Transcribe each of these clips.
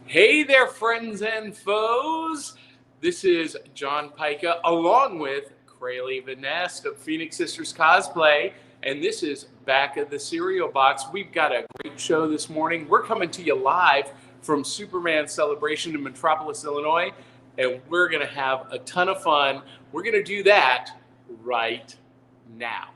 Hey there, friends and foes. This is John Pica along with Crayley Vanest of Phoenix Sisters Cosplay, and this is Back of the Cereal Box. We've got a great show this morning. We're coming to you live from Superman Celebration in Metropolis, Illinois, and we're going to have a ton of fun. We're going to do that right now.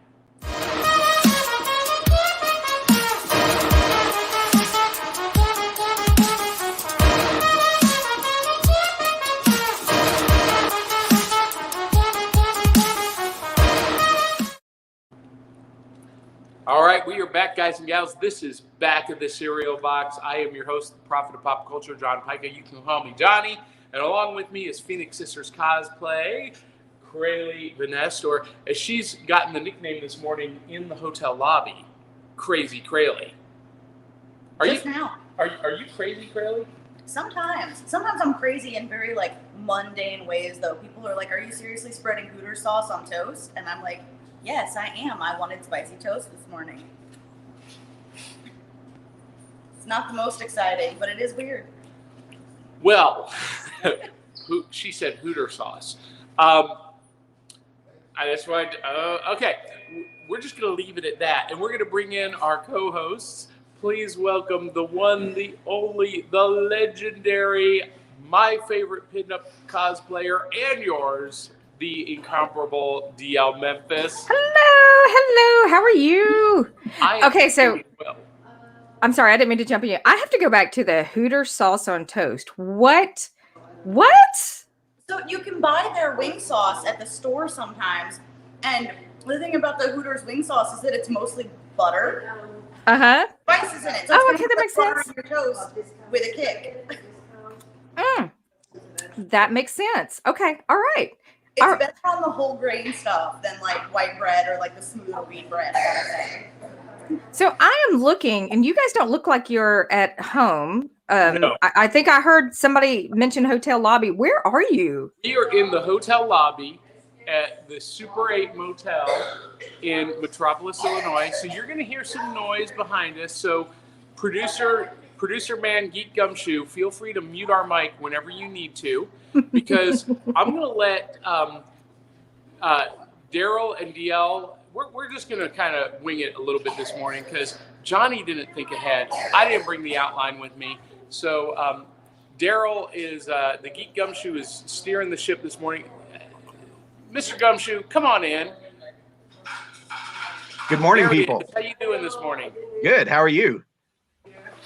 All right, we are back, guys and gals. This is Back of the Cereal Box. I am your host, the prophet of pop culture, John Pica. You can call me Johnny. And along with me is Phoenix Sisters Cosplay, Crayley Vanest, or as she's gotten the nickname this morning in the hotel lobby, Crazy Crayley. Are you crazy, Crayley? Sometimes I'm crazy in very mundane ways, though. People are like, "Are you seriously spreading Hooter sauce on toast?" And I'm like, yes, I am. I wanted spicy toast this morning. It's not the most exciting, but it is weird. Well, she said Hooter sauce. That's why. Okay, we're just going to leave it at that, and we're going to bring in our co-hosts. Please welcome the one, the only, the legendary, my favorite pinup cosplayer, and yours, the incomparable DL Memphis. Hello. How are you? Okay, so well. I'm sorry, I didn't mean to jump in. I have to go back to the Hooter sauce on toast. What? So you can buy their wing sauce at the store sometimes, and the thing about the Hooters wing sauce is that it's mostly butter. Spices in it. So okay, that makes sense. Your toast with a kick. That makes sense. Okay, all right. It's better on the whole grain stuff than white bread or the smoother wheat bread, I gotta say. So I am looking, and you guys don't look like you're at home. No. I think I heard somebody mention hotel lobby. Where are you? We are in the hotel lobby at the Super 8 Motel in Metropolis, Illinois. So you're going to hear some noise behind us. So producer man Geek Gumshoe, feel free to mute our mic whenever you need to, because I'm going to let Daryl and DL, we're just going to kind of wing it a little bit this morning because Johnny didn't think ahead. I didn't bring the outline with me. So Daryl is, the Geek Gumshoe is steering the ship this morning. Mr. Gumshoe, come on in. Good morning, people. How you doing this morning? Good. How are you?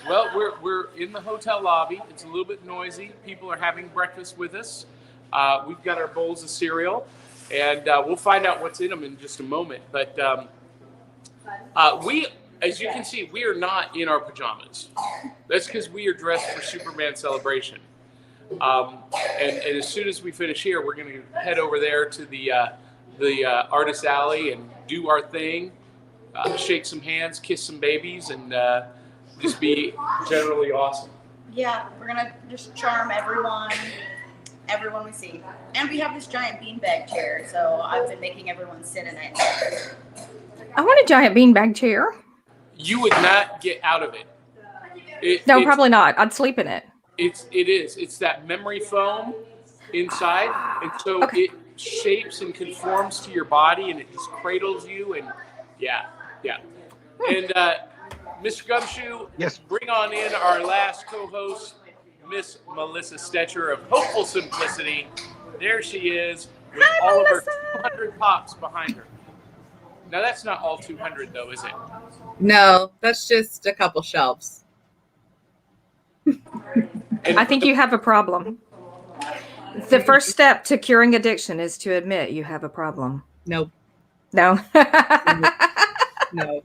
Well, we're in the hotel lobby. It's a little bit noisy. People are having breakfast with us. We've got our bowls of cereal, and we'll find out what's in them in just a moment. But we, as you can see, we are not in our pajamas. That's because we are dressed for Superman Celebration. And as soon as we finish here, we're going to head over there to the Artist Alley and do our thing, shake some hands, kiss some babies, and just be generally awesome. Yeah, we're going to just charm everyone we see. And we have this giant beanbag chair, so I've been making everyone sit in it. I want a giant beanbag chair. You would not get out of it. No, probably not. I'd sleep in it. It's that memory foam inside, and so It shapes and conforms to your body, and it just cradles you, and yeah. And Mr. Gumshoe, yes, bring on in our last co-host, Miss Melissa Stetcher of Hopeful Simplicity. There she is, with all of her 200 pops behind her. Now that's not all 200 though, is it? No, that's just a couple shelves. I think you have a problem. The first step to curing addiction is to admit you have a problem. Nope. No. No.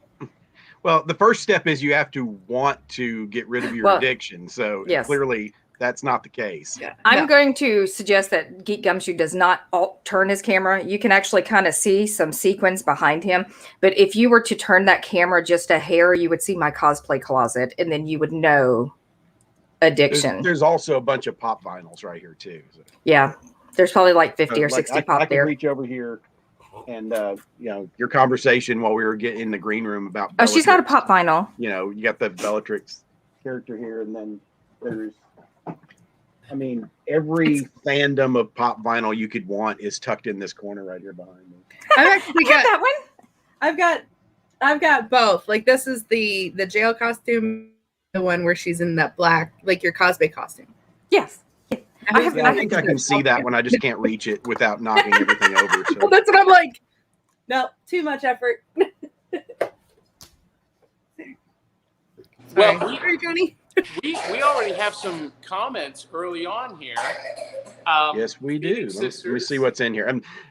Well, the first step is you have to want to get rid of your addiction. So yes. Clearly that's not the case. Yeah. I'm going to suggest that Geek Gumshoe does not turn his camera. You can actually kind of see some sequins behind him. But if you were to turn that camera just a hair, you would see my cosplay closet, and then you would know addiction. There's also a bunch of pop vinyls right here too. So. Yeah, there's probably 50 or 60 pop I there. can reach over here and your conversation while we were getting in the green room about she's got a pop vinyl. You got the Bellatrix character here, and then there's I mean, every fandom of pop vinyl you could want is tucked in this corner right here behind me. I've actually got that one. I've got both. Like this is the jail costume, the one where she's in that black, like your cosplay costume. Yes. I think I can see that one. I just can't reach it without knocking everything over. So. Well, that's what I'm like. No, too much effort. Well, sorry, Johnny. We already have some comments early on here. Yes, we do. Let me Sisters. see what's in here.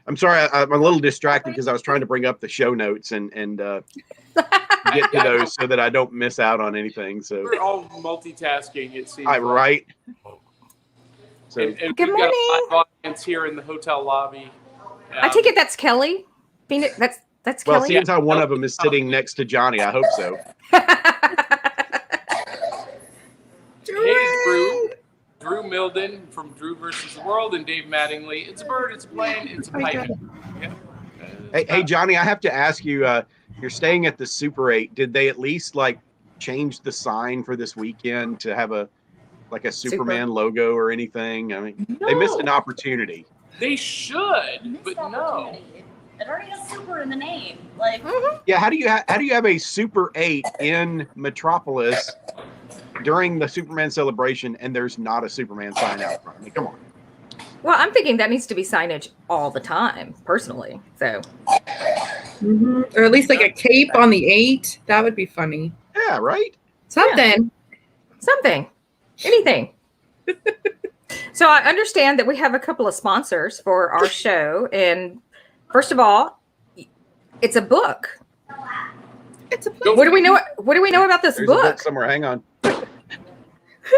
I'm sorry, I'm a little distracted because I was trying to bring up the show notes and get to those so that I don't miss out on anything. So We're all multitasking, it seems. Right. So And Good we've morning. got a live audience here in the hotel lobby. I take it that's Kelly. Phoenix. That's well, Kelly. seeing as how one of them is sitting next to Johnny, I hope so. Hey, Drew Milden from Drew versus the World, and Dave Mattingly. It's a bird, it's a plane, it's a pipe. Yeah. Hey, Johnny, I have to ask you. You're staying at the Super 8. Did they at least like change the sign for this weekend to have a Superman logo or anything? I mean, they missed an opportunity. They should, but no. It already has super in the name. Like, Yeah, how do you have a Super 8 in Metropolis during the Superman celebration and there's not a Superman sign out front? I mean, come on. Well, I'm thinking that needs to be signage all the time, personally. So, Or at least like a cape on the 8. That would be funny. Yeah, right? Something. anything. So I understand that we have a couple of sponsors for our show, and first of all, it's a book. It's a What do we know? What do we know about this There's a book book? somewhere. Hang on.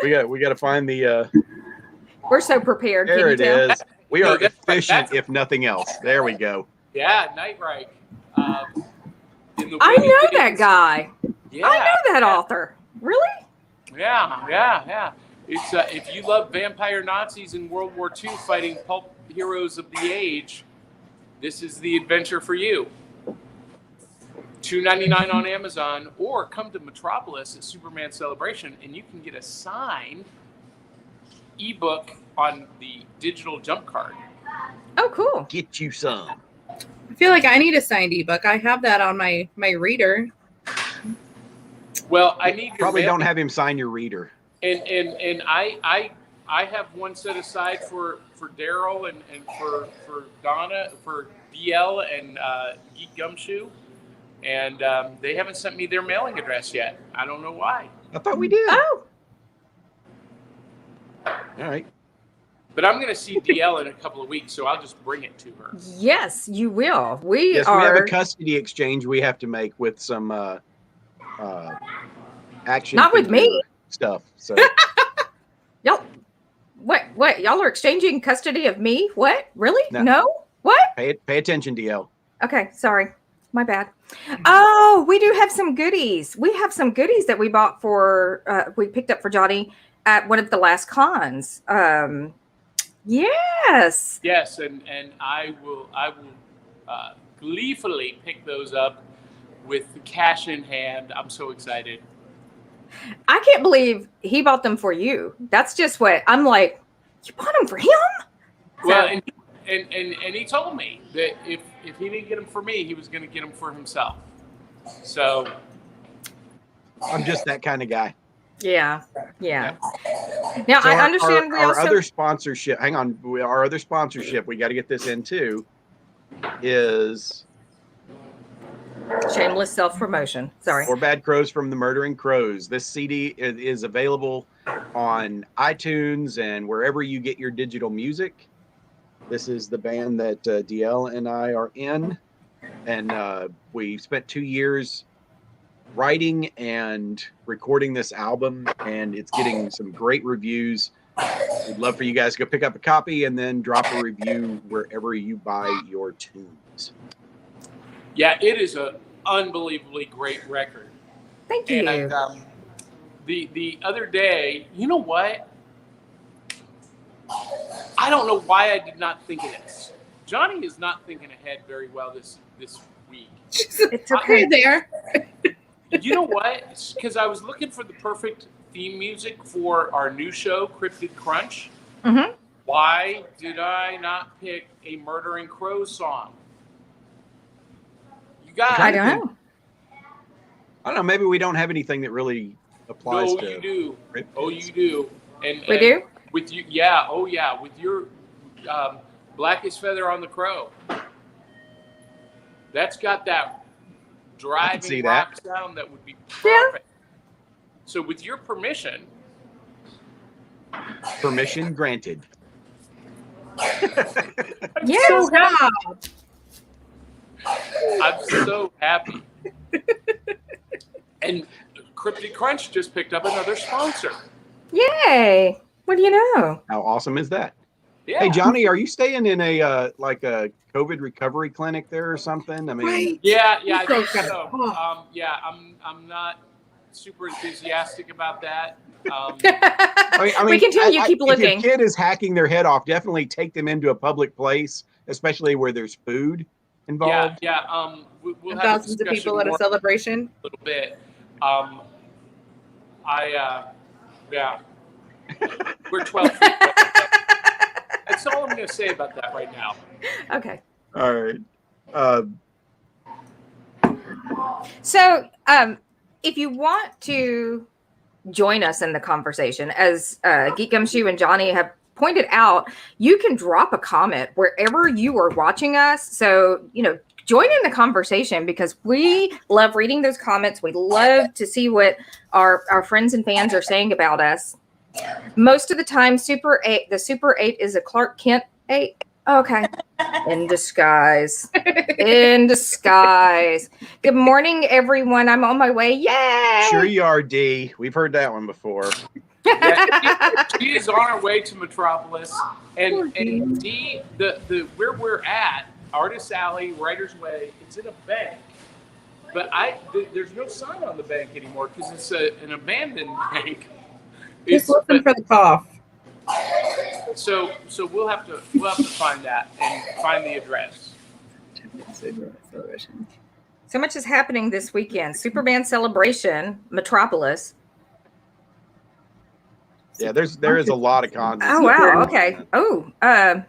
We got to find the. We're so prepared. There it Can you tell? is. We are that's right. efficient, if nothing else. There we go. Yeah, Nightright. I know that guy. Yeah. I know that author. Really? Yeah. It's if you love vampire Nazis in World War II fighting pulp heroes of the age, this is the adventure for you. $2.99 on Amazon, or come to Metropolis at Superman Celebration, and you can get a signed ebook on the digital jump card. Oh, cool. Get you some. I feel like I need a signed ebook. I have that on my reader. Well, I need your Probably don't have him sign your reader. And I have one set aside for Daryl and for Donna, for DL and Geek Gumshoe, and they haven't sent me their mailing address yet. I don't know why. I thought we did. Oh, All right. But I'm going to see DL in a couple of weeks, so I'll just bring it to her. yes, you will. We Yes, are. we have a custody exchange we have to make with some action. Not with figure me. Stuff. So Y'all, what? Y'all are exchanging custody of me? What? Really? No. No? What? pay attention, DL. Okay, sorry. My bad. Oh, we do have some goodies. We have some goodies that we bought we picked up for Johnny at one of the last cons. Yes. Yes, and I will gleefully pick those up with cash in hand. I'm so excited. I can't believe he bought them for you. That's just what I'm like. You bought them for him? Well, and he told me that if he didn't get them for me, he was going to get them for himself. So I'm just that kind of guy. Yeah. Now So I understand we our also other sponsorship. Hang on, our other sponsorship. We got to get this in too. Is shameless self-promotion. Sorry. Four Bad Crows from the Murdering Crows. This CD is available on iTunes and wherever you get your digital music. This is the band that DL and I are in, and we spent 2 years writing and recording this album, and it's getting some great reviews. We'd love for you guys to go pick up a copy and then drop a review wherever you buy your tunes. yeah, it is an unbelievably great record. Thank you. And the other day, you know what? I don't know why I did not think of this. Johnny is not thinking ahead very well this week. It's Okay, okay. there. You know what? Because I was looking for the perfect theme music for our new show, Cryptid Crunch. Mm-hmm. Why did I not pick a Murdering Crows song? You guys. I don't know. I don't know. Maybe we don't have anything that really applies No, to. you do. cryptids. Oh, you do. And We do? With you, yeah. Oh, yeah. With your Blackest Feather on the Crow. That's got that driving rock sound that would be perfect. So, with your permission. Permission granted. Yeah. So proud. I'm so happy. And Cryptid Crunch just picked up another sponsor. Yay. What do you know? How awesome is that? Yeah. Hey, Johnny, are you staying in a like a COVID recovery clinic there or something? I mean, Right. Yeah, I think Crows so. gotta Yeah, I'm not super enthusiastic about that. I mean, We continue, keep looking. If your kid is hacking their head off, definitely take them into a public place, especially where there's food involved. Yeah. We'll have Thousands a of people at a more celebration. a little bit. Yeah. We're 12 feet away. That's all I'm going to say about that right now. Okay. All right. So, if you want to join us in the conversation, as Geek Gumshoe and Johnny have pointed out, you can drop a comment wherever you are watching us. So, join in the conversation because we love reading those comments. We love to see what our friends and fans are saying about us. Most of the time, the Super 8 is a Clark Kent 8. Okay. In disguise. In disguise. Good morning, everyone. I'm on my way. Yay! Sure you are, D. We've heard that one before. Yeah, she is on her way to Metropolis. And D, the where we're at, Artist Alley, Writer's Way, it's in a bank. But there's no sign on the bank anymore because it's an abandoned bank. Just listen for the cough. So we'll have to find that and find the address. So much is happening this weekend. Superman celebration, Metropolis. Yeah, there is a lot of cons. Oh wow. Okay. Oh. Yeah,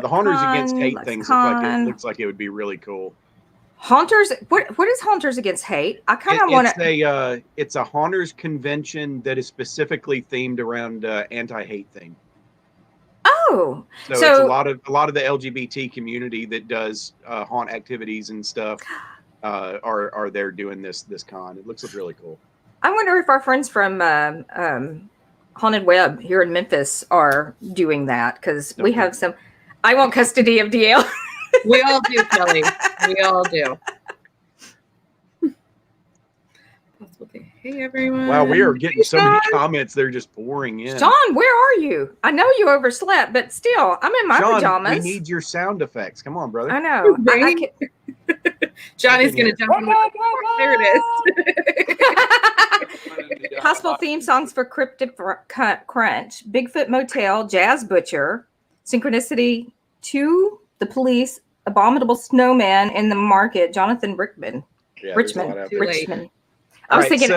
the Haunters Against Hate things looks like it would be really cool. Haunters. What is Haunters Against Hate? I kind of want to. It's a Haunters convention that is specifically themed around anti-hate thing. Oh, so it's a lot of the LGBT community that does haunt activities and stuff are there doing this con. It looks really cool. I wonder if our friends from Haunted Web here in Memphis are doing that because we have some. I want custody of DL. We all do, Kelly. We all do. Hey, everyone. Wow, we are getting so many comments. They're just pouring in. Sean, where are you? I know you overslept, but still, I'm in my pajamas. We need your sound effects. Come on, brother. I know. Right? Johnny's going to jump in. There it is. Possible theme songs for Cryptid Crunch, Bigfoot Motel, Jazz Butcher, Synchronicity 2, The Police, Abominable Snowman, in the Market, Jonathan Richmond. Richmond. I was thinking,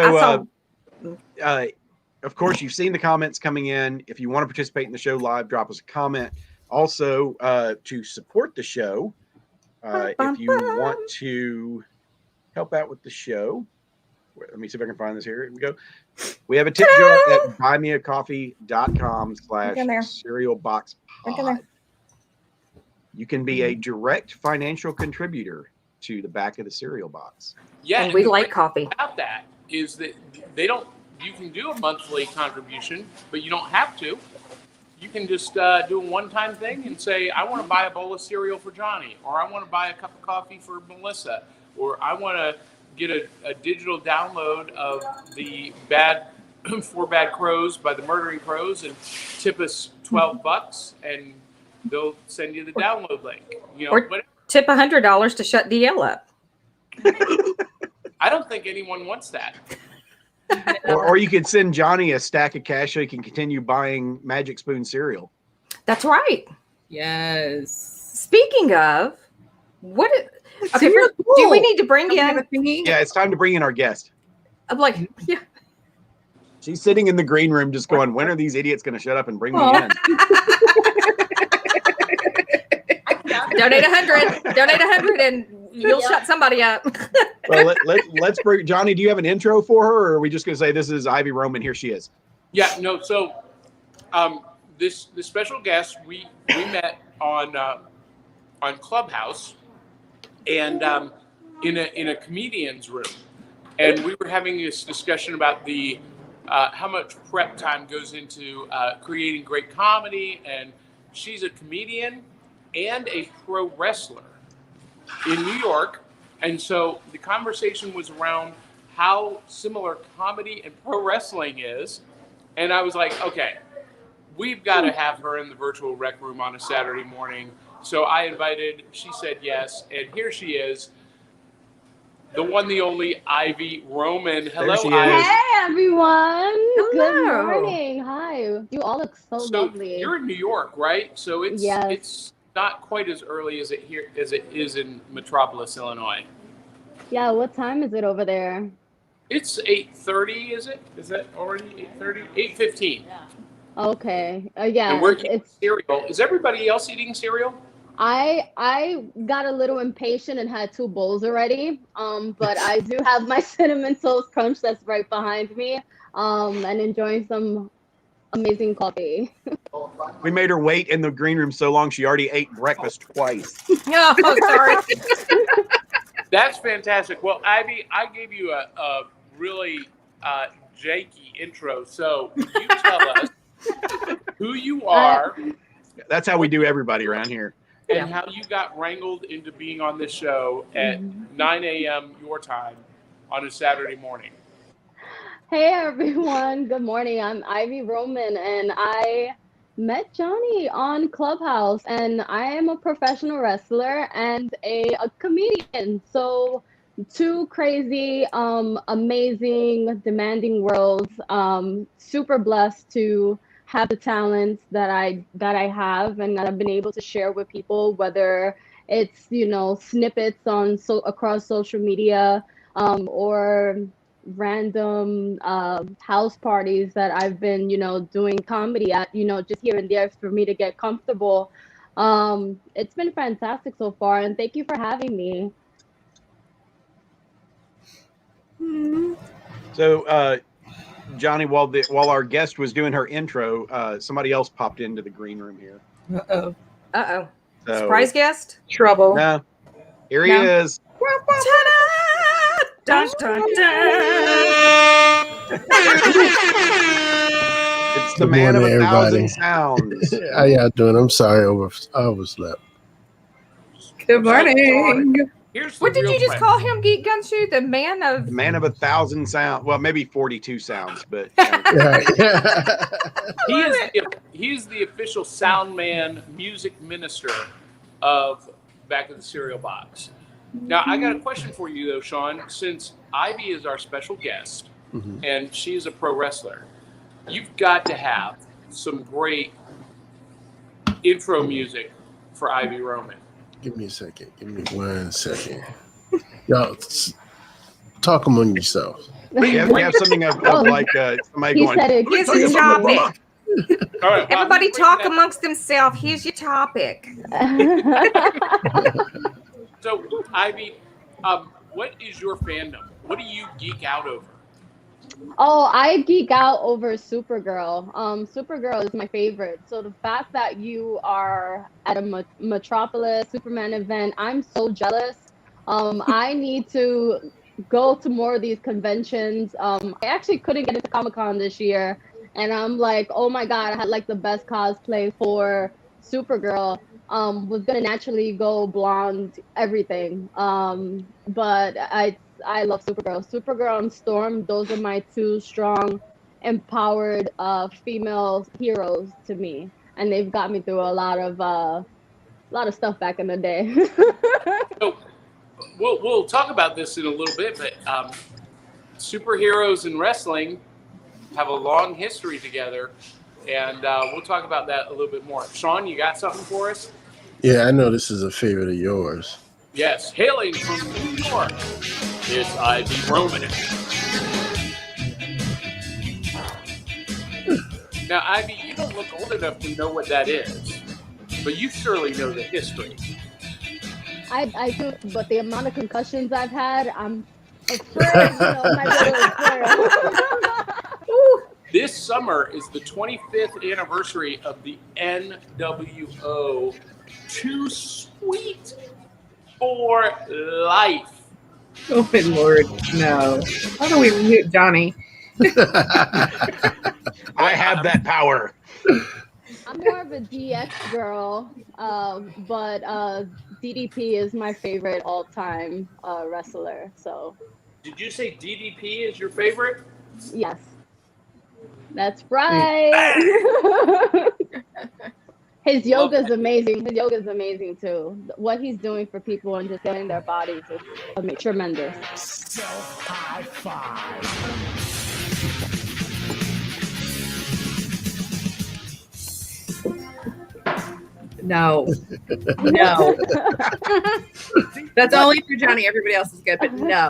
of course, you've seen the comments coming in. If you want to participate in the show live, drop us a comment. Also, to support the show, if you want to help out with the show, let me see if I can find this here. Here we go. We have a tip jar at buymeacoffee.com/cerealboxpod. You can be a direct financial contributor to the back of the cereal box. Yeah, and we like coffee. About that is that you can do a monthly contribution, but you don't have to. You can just do a one-time thing and say, I want to buy a bowl of cereal for Johnny, or I want to buy a cup of coffee for Melissa, or I want to get a digital download of the Four Bad Crows by the Murdering Crows and tip us $12 and they'll send you the download link. Or tip $100 to shut DL up. I don't think anyone wants that. Or you could send Johnny a stack of cash so he can continue buying Magic Spoon cereal. That's right. Yes. Speaking of, Okay, do we need to bring in? Yeah, it's time to bring in our guest. I'm like, yeah. She's sitting in the green room just going, when are these idiots going to shut up and bring me in? Donate 100 and you'll shut somebody up. Well, let's bring Johnny. Do you have an intro for her, or are we just going to say this is Ivy Roman? Here she is. Yeah, no. So, this special guest we met on Clubhouse, and in a comedian's room, and we were having this discussion about the how much prep time goes into creating great comedy, and she's a comedian and a pro wrestler in New York. And so the conversation was around how similar comedy and pro wrestling is. And I was like, okay, we've got to have her in the virtual rec room on a Saturday morning. So I invited, she said yes, and here she is, the one, the only Ivy Roman. Hello, Ivy. Hey, everyone. Hello. Good morning. Hi. You all look so lovely. You're in New York, right? So it's not quite as early as it is in Metropolis, Illinois. Yeah, what time is it over there? It's 8:30, is it? Is that already 8:30? 8:15. Yeah. Okay. Yeah. And we're eating cereal. Is everybody else eating cereal? I got a little impatient and had 2 bowls already. But I do have my cinnamon toast crunch that's right behind me. And enjoying some amazing coffee. We made her wait in the green room so long she already ate breakfast twice. Oh, sorry. That's fantastic. Well, Ivy, I gave you a really janky intro, so you tell us who you are. That's how we do everybody around here. And how you got wrangled into being on this show at 9 a.m. your time on a Saturday morning. Hey everyone, good morning. I'm Ivy Roman and I met Johnny on Clubhouse, and I am a professional wrestler and a comedian. So 2 crazy, amazing, demanding worlds. Super blessed to have the talents that I have and that I've been able to share with people, whether it's, snippets on across social media, or random house parties that I've been, doing comedy at, just here and there for me to get comfortable. It's been fantastic so far, and thank you for having me. So, Johnny, while our guest was doing her intro, somebody else popped into the green room here. Uh-oh. So, Surprise guest? Trouble. No. Here he is. Ta-da! Dun, dun, dun. It's the man of 1,000 sounds. How y'all doing? I'm sorry, I overslept. Good morning. What did you just call him, Geek Gumshoe? The man of 1,000 sounds. Well, maybe 42 sounds, but he is the official sound man, music minister of Back of the Cereal Box. Now, I got a question for you, though, Sean. Since Ivy is our special guest and she's a pro wrestler, you've got to have some great intro music for Ivy Roman. Give me a second. Give me 1 second. Y'all, talk among yourselves. we have something of like somebody He going. said it. Here's your topic. All right, Everybody talk amongst themselves. Here's your topic. So, Ivy, what is your fandom? What do you geek out over? Oh, I geek out over Supergirl. Supergirl is my favorite. So the fact that you are at a Metropolis Superman event, I'm so jealous. I need to go to more of these conventions. I actually couldn't get into Comic-Con this year, and I'm like, oh my God, I had like the best cosplay for Supergirl. Was gonna naturally go blonde, everything. But I love Supergirl. Supergirl and Storm, those are my 2 strong, empowered female heroes to me, and they've got me through a lot of stuff back in the day. So, we'll talk about this in a little bit, but superheroes and wrestling have a long history together, and we'll talk about that a little bit more. Sean, you got something for us? Yeah, I know this is a favorite of yours. Yes, hailing from New York, it's Ivy Roman. Now, Ivy, you don't look old enough to know what that is, but you surely know the history. I do, but the amount of concussions I've had, I'm afraid, my little girl. This summer is the 25th anniversary of the NWO. Too Sweet for Life. Oh my Lord, no. How do we mute Johnny? I have that power. I'm more of a DX girl, but DDP is my favorite all-time wrestler. So. Did you say DDP is your favorite? Yes. That's right. His yoga is amazing. His yoga is amazing too. What he's doing for people and just getting their bodies is tremendous. High five. No. That's only for Johnny. Everybody else is good, but no.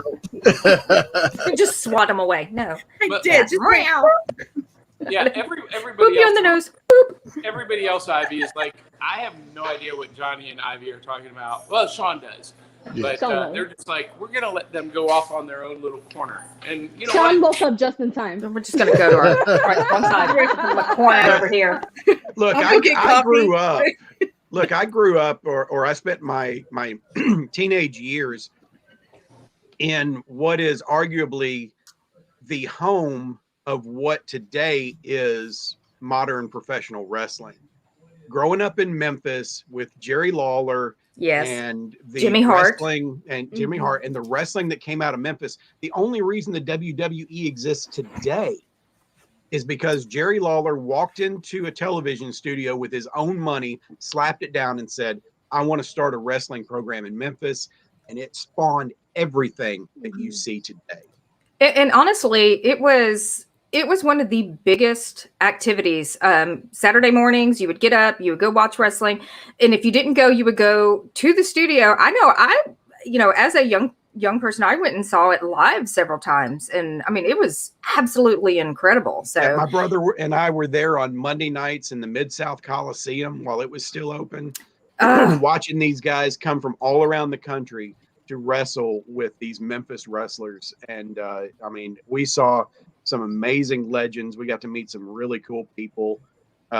Just swat him away. No. I did. Just yeah, everybody Boop you else on the nose. Boop. Everybody else, Ivy, is like, I have no idea what Johnny and Ivy are talking about. Well, Sean does. But they're just like, we're going to let them go off on their own little corner. And you know Sean woke up just in time. We're just going to go to our one side. The corner over here. Look, I grew up. Look, I grew up, or I spent my teenage years in what is arguably the home of what today is modern professional wrestling. Growing up in Memphis with Jerry Lawler, and the Jimmy Hart, wrestling and Jimmy Hart, and the wrestling that came out of Memphis. The only reason the WWE exists today is because Jerry Lawler walked into a television studio with his own money, slapped it down, and said, "I want to start a wrestling program in Memphis," and it spawned everything that you see today. And honestly, it was one of the biggest activities. Saturday mornings, you would get up, you would go watch wrestling. And if you didn't go, you would go to the studio. I know, as a young person, I went and saw it live several times. And I mean, it was absolutely incredible. So yeah, my brother and I were there on Monday nights in the Mid-South Coliseum while it was still open, watching these guys come from all around the country to wrestle with these Memphis wrestlers. And I mean, we saw some amazing legends. We got to meet some really cool people.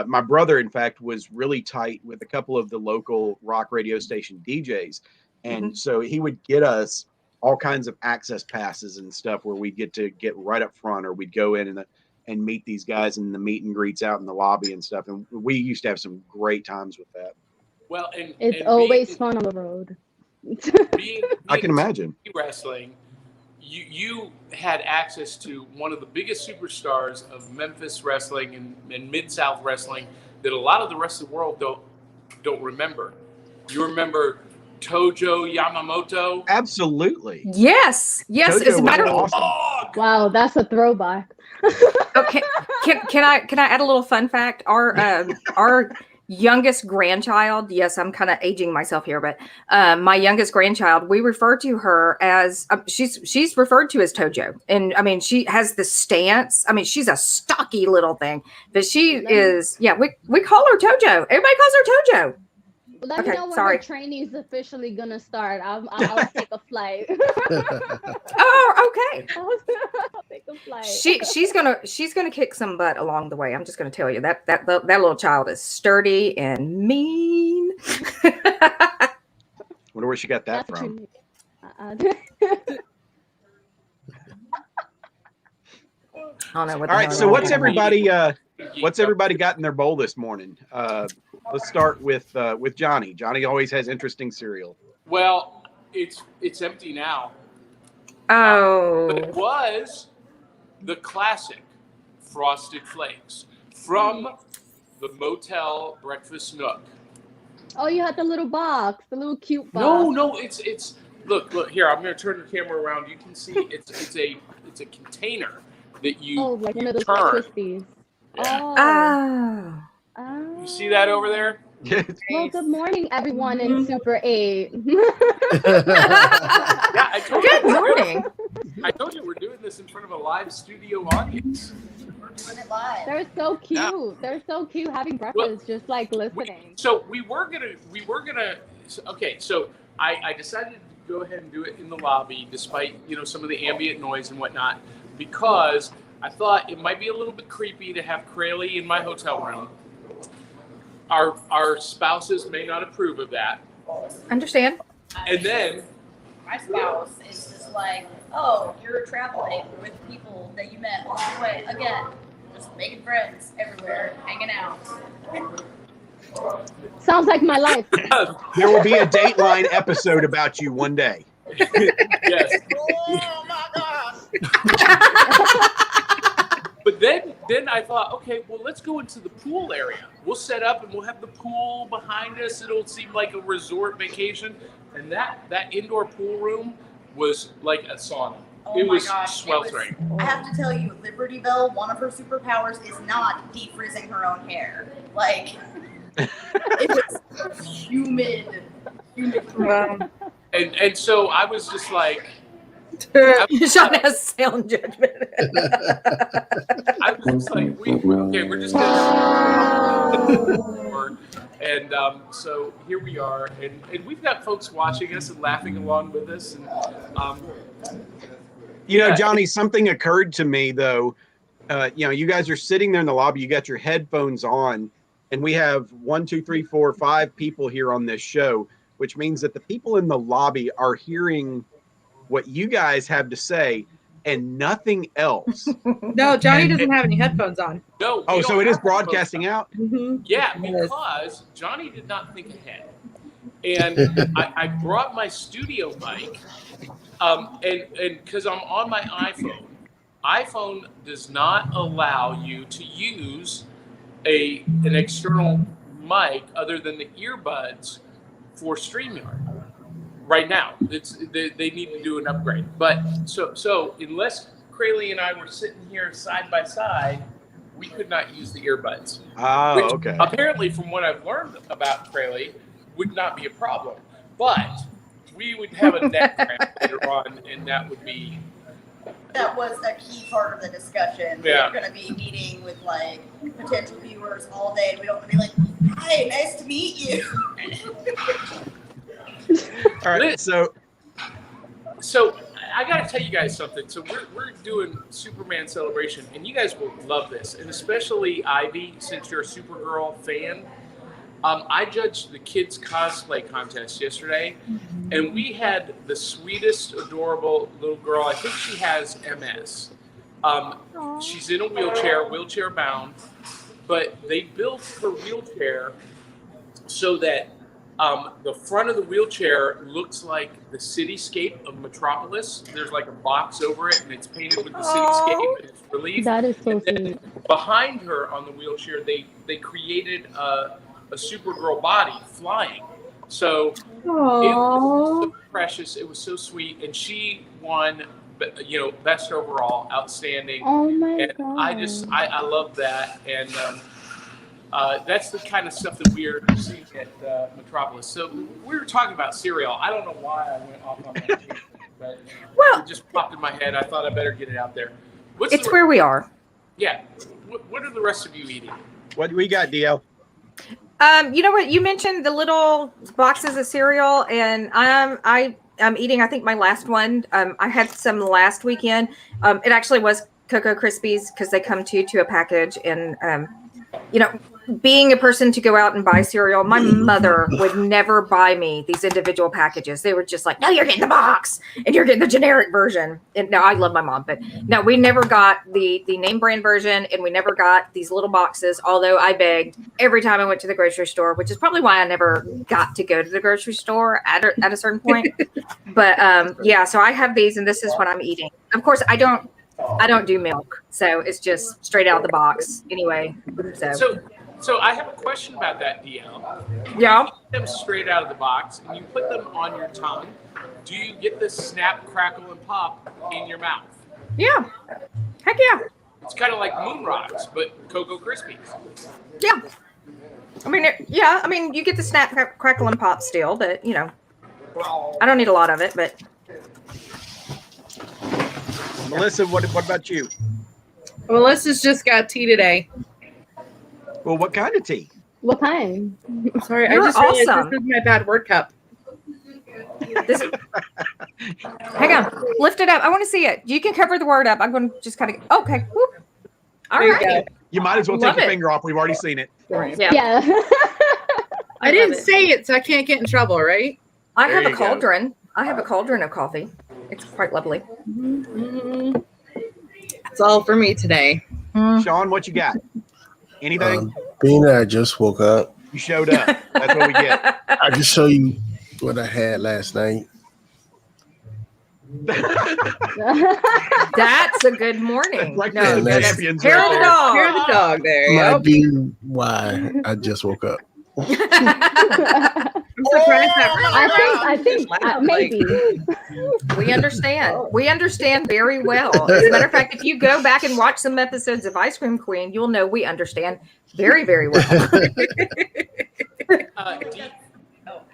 My brother, in fact, was really tight with a couple of the local rock radio station DJs. And so he would get us all kinds of access passes and stuff where we get to get right up front, or we'd go in and meet these guys in the meet and greets out in the lobby and stuff. And we used to have some great times with that. Well, it's always fun on the road. I can imagine. Wrestling, you had access to one of the biggest superstars of Memphis wrestling and Mid-South wrestling that a lot of the rest of the world don't remember. You remember Tojo Yamamoto? Absolutely. Yes. Tojo, As a matter of wow, that's a throwback. Okay. Can I add a little fun fact? Our youngest grandchild, yes, I'm kind of aging myself here, but my youngest grandchild, we refer to her as she's referred to as Tojo. And I mean, she has the stance. I mean, she's a stocky little thing, but she is, we call her Tojo. Everybody calls her Tojo. Let me know when the training's officially gonna start. I'll take a flight. Oh, okay. I'll take a flight. She's gonna kick some butt along the way. I'm just gonna tell you that little child is sturdy and mean. Wonder where she got that from. I don't know what. All right, so what's everybody got in their bowl this morning? Let's start with Johnny. Johnny always has interesting cereal. Well, it's empty now. Oh. But it was the classic Frosted Flakes from the Motel Breakfast Nook. Oh, you had the little box, the little cute box. No, it's look here. I'm going to turn the camera around. You can see it's a container that you like one of those turn. Twisties. Yeah. Oh. You see that over there? Well, good morning, everyone in Super 8. Yeah, Good morning. I told you we're doing this in front of a live studio audience. We're doing it live. They're so cute. Yeah. They're so cute having breakfast, just like listening. So we were gonna. Okay, so I decided to go ahead and do it in the lobby, despite some of the ambient noise and whatnot, because I thought it might be a little bit creepy to have Crayley in my hotel room. Our spouses may not approve of that. Understand? And then My spouse is just like, oh, you're traveling with people that you met along the way. Again, just making friends everywhere, hanging out. Sounds like my life. There will be a Dateline episode about you one day. yes. Oh my God. But then I thought, okay, well, let's go into the pool area. We'll set up and we'll have the pool behind us. It'll seem like a resort vacation. And that indoor pool room was like a sauna. Oh It my was gosh. sweltering. I have to tell you, Liberty Bell, one of her superpowers is not defrizzing her own hair. Like, it was humid. And so I was just like, Sean has sound judgment. I was just like, we're just gonna and so here we are, and we've got folks watching us and laughing along with us, and Johnny, something occurred to me though. You guys are sitting there in the lobby. You got your headphones on, and we have 1, 2, 3, 4, 5 people here on this show, which means that the people in the lobby are hearing what you guys have to say and nothing else. No, Johnny doesn't have any headphones on. no. Oh, we so don't it is have broadcasting out? Mm-hmm. Yeah, because Johnny did not think ahead. And I brought my studio mic, and because I'm on my iPhone. iPhone does not allow you to use an external mic other than the earbuds for StreamYard. Right now, they need to do an upgrade. But so unless Crayley and I were sitting here side by side, we could not use the earbuds. Oh, Which okay. apparently, from what I've learned about Crayley, would not be a problem. But we would have a neck cramp later on, and that would be. That was a key part of the discussion. Yeah. We're going to be meeting with like potential viewers all day, and we don't want to be like, "Hi, nice to meet you." All right, so I got to tell you guys something. So we're doing Superman Celebration, and you guys will love this, and especially Ivy, since you're a Supergirl fan. I judged the kids cosplay contest yesterday, and we had the sweetest, adorable little girl. I think she has MS. She's in a wheelchair bound, but they built her wheelchair so that the front of the wheelchair looks like the cityscape of Metropolis. There's like a box over it, and it's painted with the cityscape, and it's relief. That is so And then sweet. behind her on the wheelchair, they created a Supergirl body flying. So it was so precious. It was so sweet, and she won. Best overall, outstanding. Oh my And god. I love that, and that's the kind of stuff that we're seeing at Metropolis. So we were talking about cereal. I don't know why I went off on that tangent, but it just popped in my head. I thought I better get it out there. It's where we are. Yeah. What are the rest of you eating? what do we got, DL? You know what? You mentioned the little boxes of cereal, and I'm eating, I think, my last one. I had some last weekend. It actually was Cocoa Krispies because they come to a package. And, being a person to go out and buy cereal, my mother would never buy me these individual packages. They were just like, no, you're getting the box and you're getting the generic version. And now I love my mom, but no, we never got the name brand version, and we never got these little boxes, although I begged every time I went to the grocery store, which is probably why I never got to go to the grocery store at a certain point. But so I have these, and this is what I'm eating. Of course, I don't do milk, so it's just straight out of the box anyway. So I have a question about that, DL. Yeah. You eat them straight out of the box, and you put them on your tongue. Do you get the snap, crackle, and pop in your mouth? Yeah. Heck yeah. It's kind of like Moon Rocks, but Cocoa Krispies. Yeah. I mean, yeah. I mean, you get the snap, crackle, and pop still, but you know, I don't need a lot of it. But Melissa, what about you? Melissa's just got tea today. Well, what kind of tea? What kind? I'm sorry, You're I just realized awesome. this is my bad word cup. Hang on, lift it up. I want to see it. You can cover the word up. I'm going to just kind of. Okay. Whoop. All There you right. go. You might as well Love take your it. finger off. We've already seen it. Yeah. I didn't say it, so I can't get in trouble, right? I There have a you go. cauldron. I have a cauldron of coffee. It's quite lovely. That's all for me today. Sean, what you got? Anything? Being that I just woke up, You showed up. That's what we get. I can show you what I had last night. That's a good morning. Breakfast of that's- champions. Hair of the dog. Hear the dog there. Might Yep. be why I just woke up. I'm surprised that I think maybe. We understand. We understand very well. As a matter of fact, if you go back and watch some episodes of Ice Cream Queen, you'll know we understand very, very well.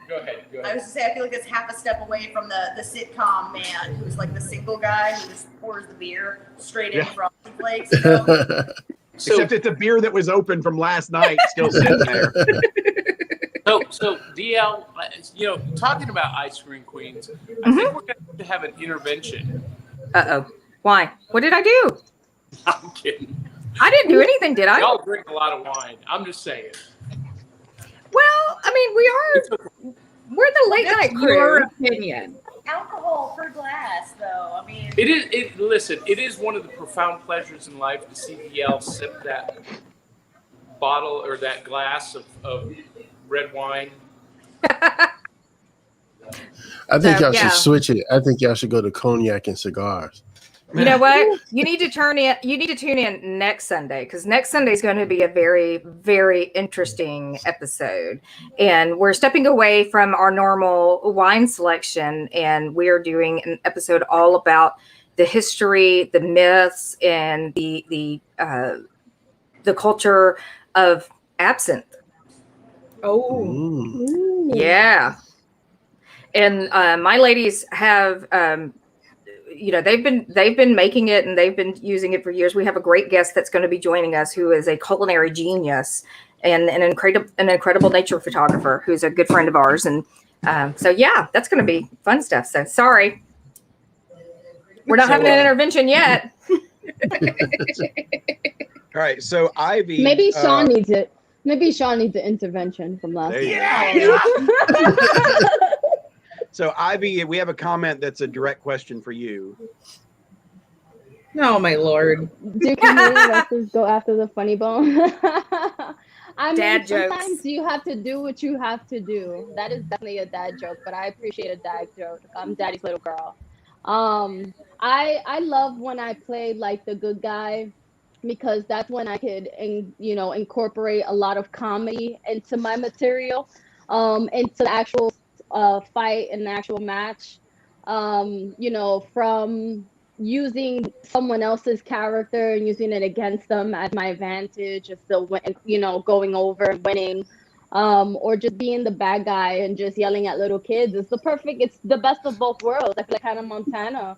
Go ahead. I was to say, I feel like it's half a step away from the sitcom man who's like the single guy who just pours the beer straight in from the flakes. You know? Except it's a beer that was open from last night, still sitting there. So DL, you know, talking about Ice Cream Queens, I think we're going to have an intervention. Uh-oh. Why? What did I do? I'm kidding. I didn't do anything, did I? Y'all drink a lot of wine. I'm just saying. Well, I mean, we're the late night crew. your opinion. Alcohol per glass, though. I mean, Listen, it is one of the profound pleasures in life to see DL sip that bottle or that glass of red wine. I think So, y'all yeah. should switch it. I think y'all should go to cognac and cigars. You know what? You need to tune in next Sunday, because next Sunday is going to be a very, very interesting episode. And we're stepping away from our normal wine selection, and we are doing an episode all about the history, the myths, and the culture of absinthe. Oh, Mm. Yeah. And my ladies have they've been making it and they've been using it for years. We have a great guest that's going to be joining us who is a culinary genius and an incredible nature photographer who's a good friend of ours. And so yeah, that's going to be fun stuff. So sorry, we're not having an intervention yet. All right, so Ivy. Maybe Sean needs it. Maybe Sean needs an intervention from last There night. you go. So Ivy, we have a comment that's a direct question for you. oh my lord. Do community wrestlers go after the funny bone? I mean, Dad jokes. sometimes you have to do what you have to do. That is definitely a dad joke, but I appreciate a dad joke. I'm daddy's little girl. I love when I play like the good guy, because that's when I could incorporate a lot of comedy into my material, into the actual fight and the actual match. From using someone else's character and using it against them as my advantage, and still going over and winning, or just being the bad guy and just yelling at little kids. It's the best of both worlds. I feel like Hannah Montana.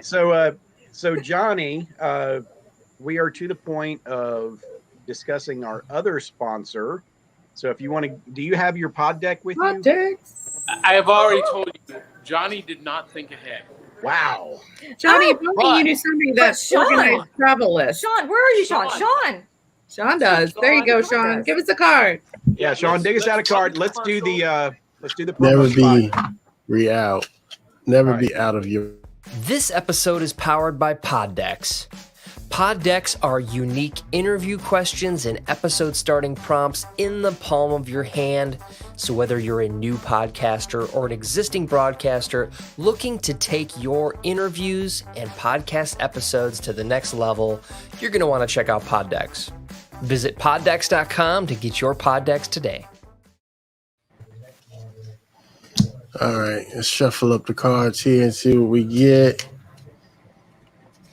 So Johnny, we are to the point of discussing our other sponsor. So if you want to, do you have your pod deck with you? Decks. I have already told you, Johnny did not think ahead. Wow. Johnny, if but- only you knew somebody that Sean. organized travel list. Sean, where are you, Sean? Sean. Sean does. There you go, Sean Sean. does. Give us a card. Yeah, Sean, dig us out a card. Let's do the promo Never be spot. out. Never All right. be out of your. This episode is powered by Pod Decks. Pod Decks are unique interview questions and episode starting prompts in the palm of your hand. So whether you're a new podcaster or an existing broadcaster looking to take your interviews and podcast episodes to the next level, you're going to want to check out Pod Decks. Visit poddex.com to get your Pod Decks today. All right, let's shuffle up the cards here and see what we get.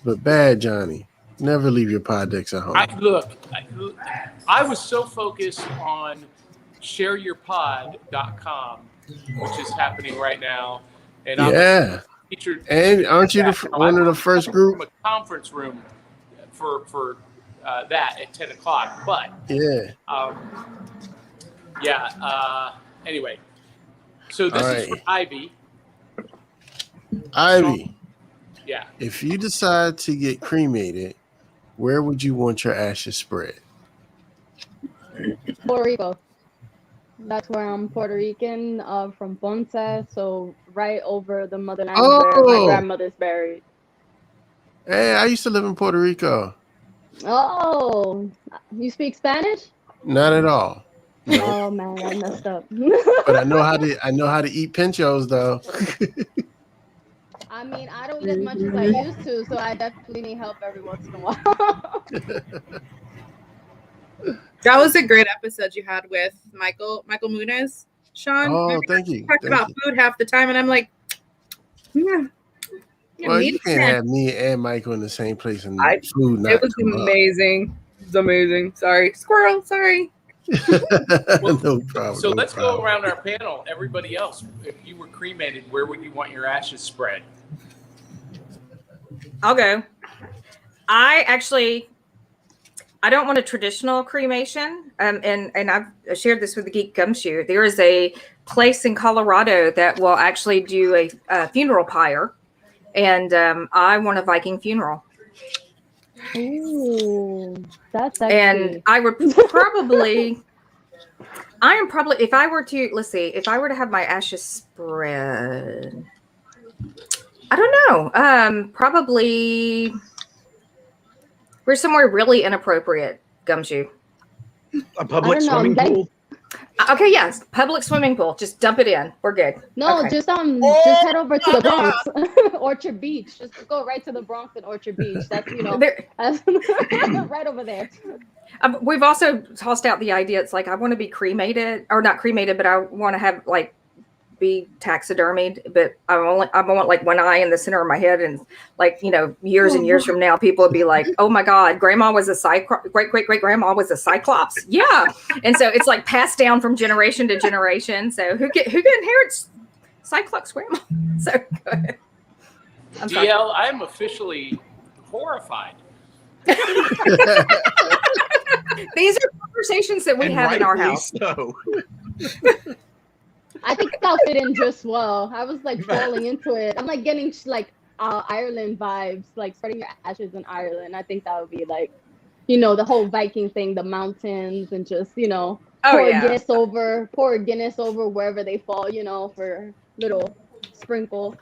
But bad Johnny, Never leave your pod decks at home. I was so focused on shareyourpod.com, which is happening right now. And yeah. Featured, and aren't you one of the first group? From a conference room for that at 10 o'clock. But anyway, so this is for Ivy. Ivy. Yeah. If you decide to get cremated, where would you want your ashes spread? Puerto Rico. That's where I'm Puerto Rican, from Ponce, so right over the motherland where my grandmother's buried. Hey, I used to live in Puerto Rico. Oh, you speak Spanish? Not at all. No. Oh man, I messed up. But I know how to eat pinchos though. I mean, I don't eat as much as I used to, so I definitely need help every once in a while. That was a great episode you had with Michael Muniz, Sean. Oh, thank you. Talked about food half the time, and I'm like, well, you can't have me and Michael in the same place and food. Not it was amazing. It was amazing. Sorry, squirrel. Sorry. No problem. So let's go around our panel. Everybody else, if you were cremated, where would you want your ashes spread? I'll go. I don't want a traditional cremation, and I've shared this with the Geek Gumshoe. There is a place in Colorado that will actually do a funeral pyre, and I want a Viking funeral. Ooh, that's sexy. And I would probably, if I were to have my ashes spread, I don't know, probably. We're somewhere really inappropriate, Gumshoe. A public swimming pool? Okay, yes. Public swimming pool. Just dump it in. We're good. No, okay. just head over to the Bronx. Orchard Beach. Just go right to the Bronx and Orchard Beach. That's, right over there. We've also tossed out the idea. It's like, I want to be cremated, or not cremated, but I want to have be taxidermied, but I want like one eye in the center of my head, and years and years from now, people would be like, "Oh my God, Grandma was a great grandma was a Cyclops." Yeah, and so it's like passed down from generation to generation. So who inherits Cyclops Grandma? So go ahead. DL, I'm officially horrified. These are conversations that we have in our house. So. I think that'll fit in just well. I was falling into it. I'm getting Ireland vibes, spreading your ashes in Ireland. I think that would be the whole Viking thing, the mountains, and just pour Guinness over wherever they fall, for little sprinkle.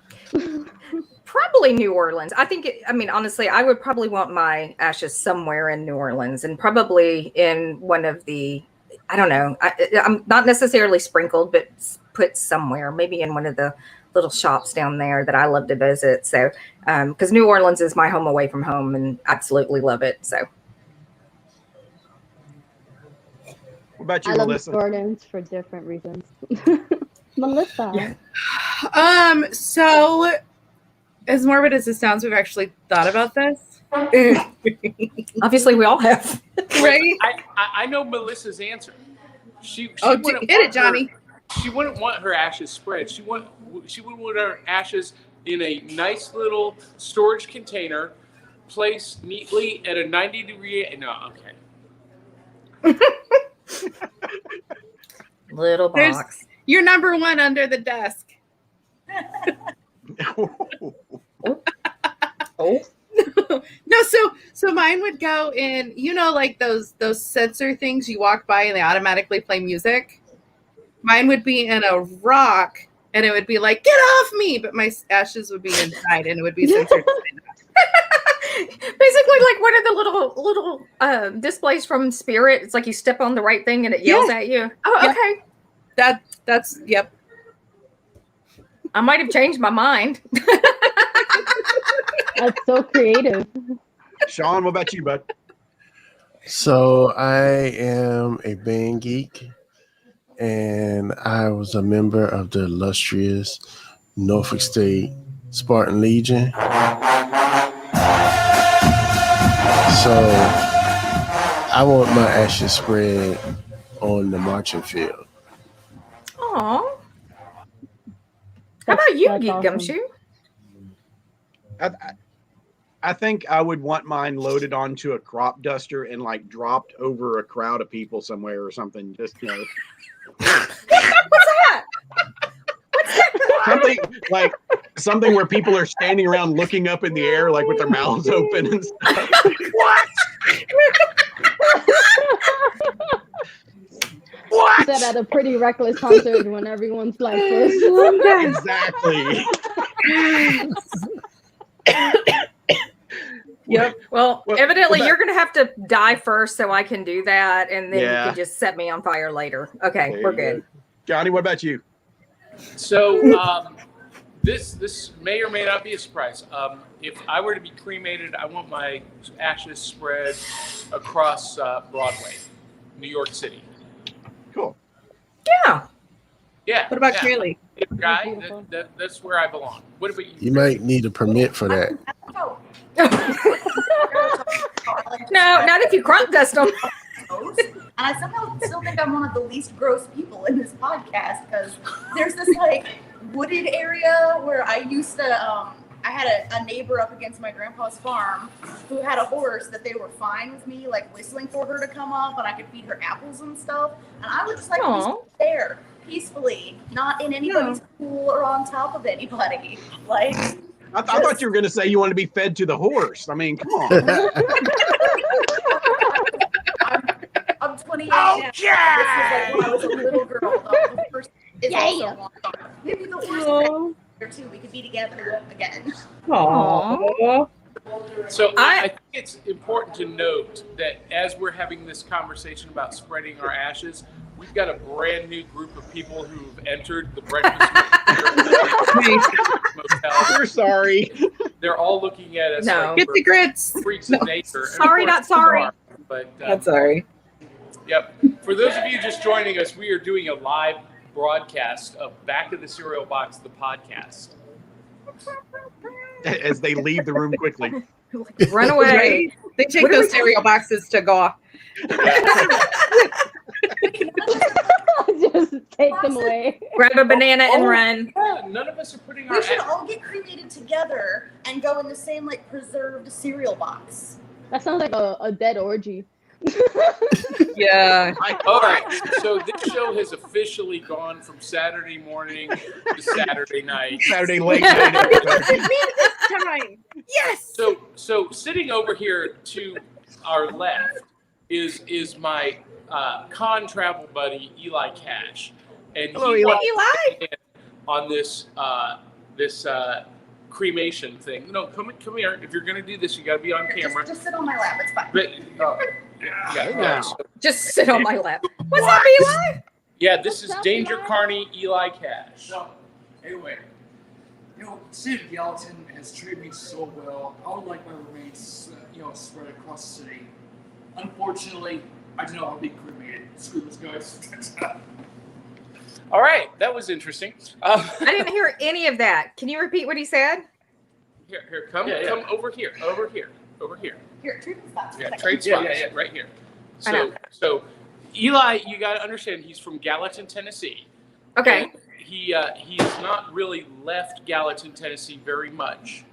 Probably New Orleans. Honestly, I would probably want my ashes somewhere in New Orleans, and probably in one of the, I don't know, I'm not necessarily sprinkled, but put somewhere, maybe in one of the little shops down there that I love to visit. So, because New Orleans is my home away from home, and absolutely love it. So, what about you, I Melissa? love New Orleans for different reasons. Melissa. Yeah. So, as morbid as it sounds, we've actually thought about this. Obviously, we all have, right? I know Melissa's answer. She hit it, Johnny. She wouldn't want her ashes spread. She would want her ashes in a nice little storage container, placed neatly at a 90-degree. No, okay. Little box. You're number one under the desk. Oh. No, so mine would go in, those sensor things you walk by and they automatically play music. Mine would be in a rock, and it would be like, "Get off me!" But my ashes would be inside, and it would be censored. Basically, like one of the little displays from Spirit. It's like you step on the right thing, and it yells at you. Oh, Yep. Okay. That's yep. I might have changed my mind. That's so creative. Sean, what about you, bud? So I am a band geek, and I was a member of the illustrious Norfolk State Spartan Legion. So I want my ashes spread on the marching field. Aw. How about you, That's Geek awesome. Gumshoe? I think I would want mine loaded onto a crop duster and like dropped over a crowd of people somewhere or something. Just What's that? something where people are standing around looking up in the air, like with their mouths open and stuff. What? What? That at a Pretty Reckless concert when everyone's like this. Exactly. Yep. Well, evidently well, you're going to have to die first so I can do that. And then Yeah. you can just set me on fire later. Okay, There we're you good. go. Johnny, what about you? So this may or may not be a surprise. If I were to be cremated, I want my ashes spread across Broadway, New York City. Cool. Yeah. Yeah. What about yeah. Shirley? Guy, that's where I belong. What about you? You might need a permit for that. No, not if you crop dust them. And I somehow still think I'm one of the least gross people in this podcast because there's this like wooded area where I used to I had a neighbor up against my grandpa's farm who had a horse that they were fine with me like whistling for her to come up and I could feed her apples and stuff. And I would just like be there peacefully, not in anybody's pool or on top of anybody. Like I thought you were going to say you wanted to be fed to the horse. I mean, come on. I'm 28 now. This was like when I was a little girl. The first is also long gone. Maybe the horse is there too. We could be together again. Aww. So I think it's important to note that as we're having this conversation about spreading our ashes, we've got a brand new group of people who've entered the breakfast motel. We're sorry. They're all looking at us No. like Get the grits. we're freaks of nature. And of Sorry, course not sorry. we are, But That's sorry. Yep. For those of you just joining us, we are doing a live broadcast of Back of the Cereal Box, the podcast. As they leave the room quickly. Run away. Right? They take What are those we cereal boxes to go off. Just take them away. Grab a banana and run. Yeah, none of us are putting our We should all get cremated together and go in the same like preserved cereal box. That sounds like a dead orgy. Yeah. All right. So this show has officially gone from Saturday morning to Saturday night. Saturday late night. Time. Yes. So sitting over here to our left is my con travel buddy Eli Cash, and Hello, he Eli. wanted to get in on this cremation thing. No, come here. If you're gonna do this, you gotta be on camera. Just sit on my lap. It's fine. But yeah, so- Just sit on my lap. What's up, Eli? yeah, this is Danger Carney Eli Cash. So, anyway, the city of Gallatin has treated me so well. I would like my remains, spread across the city. Unfortunately, I do not want to be cremated. Screw those guys. All right, that was interesting. I didn't hear any of that. Can you repeat what he said? Here, come over here. Here, trade spots. Yeah, trade spots, right here. So Eli, you got to understand, he's from Gallatin, Tennessee. Okay. And he has not really left Gallatin, Tennessee very much.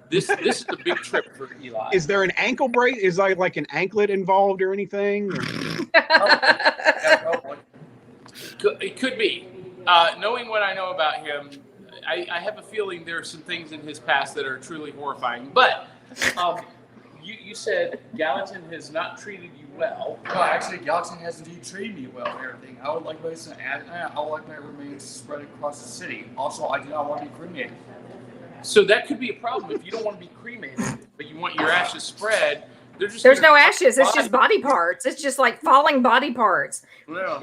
This is a big trip for Eli. Is there an ankle brace? Is there like an anklet involved or anything? It could be. Knowing what I know about him, I have a feeling there are some things in his past that are truly horrifying. But you said Gallatin has not treated you well. No, actually, Gallatin has indeed treated me well and everything. I would like my remains spread across the city. Also, I do not want to be cremated. So that could be a problem if you don't want to be cremated, but you want your ashes spread. There's no ashes. It's just body parts. It's just like falling body parts. No.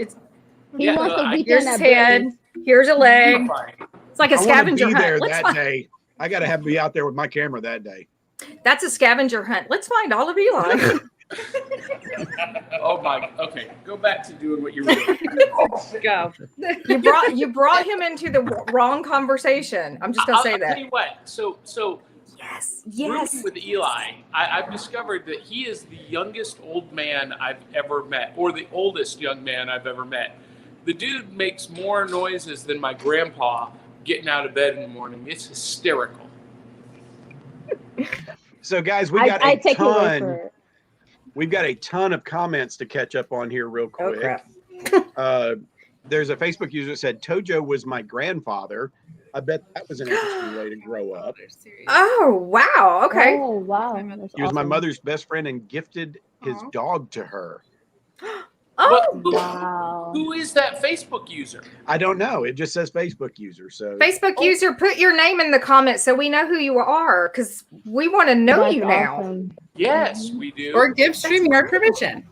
He wants to be Here's his head. Here's a leg. It's like a I want to scavenger be hunt. there Let's that day. I got to be out there with my camera that day. That's a scavenger hunt. Let's find all of Eli. Oh my. Okay, go back to doing what you were doing. Go. You brought him into the wrong conversation. I'm just gonna say I'll that. tell you what. So Working with Eli, I've discovered that he is the youngest old man I've ever met, or the oldest young man I've ever met. The dude makes more noises than my grandpa getting out of bed in the morning. It's hysterical. So, guys, we've got a ton of comments to catch up on here real quick. Oh, crap. There's a Facebook user that said, Tojo was my grandfather. I bet that was an interesting way to grow up. Oh, wow. Okay. Oh, wow. He was my mother's best friend and gifted his dog to her. Oh, Wow. Who is that Facebook user? I don't know. It just says Facebook user. So Facebook user, put your name in the comments so we know who you are, because we want to know That's you now. awesome. Yes, we do. Or give StreamYard permission.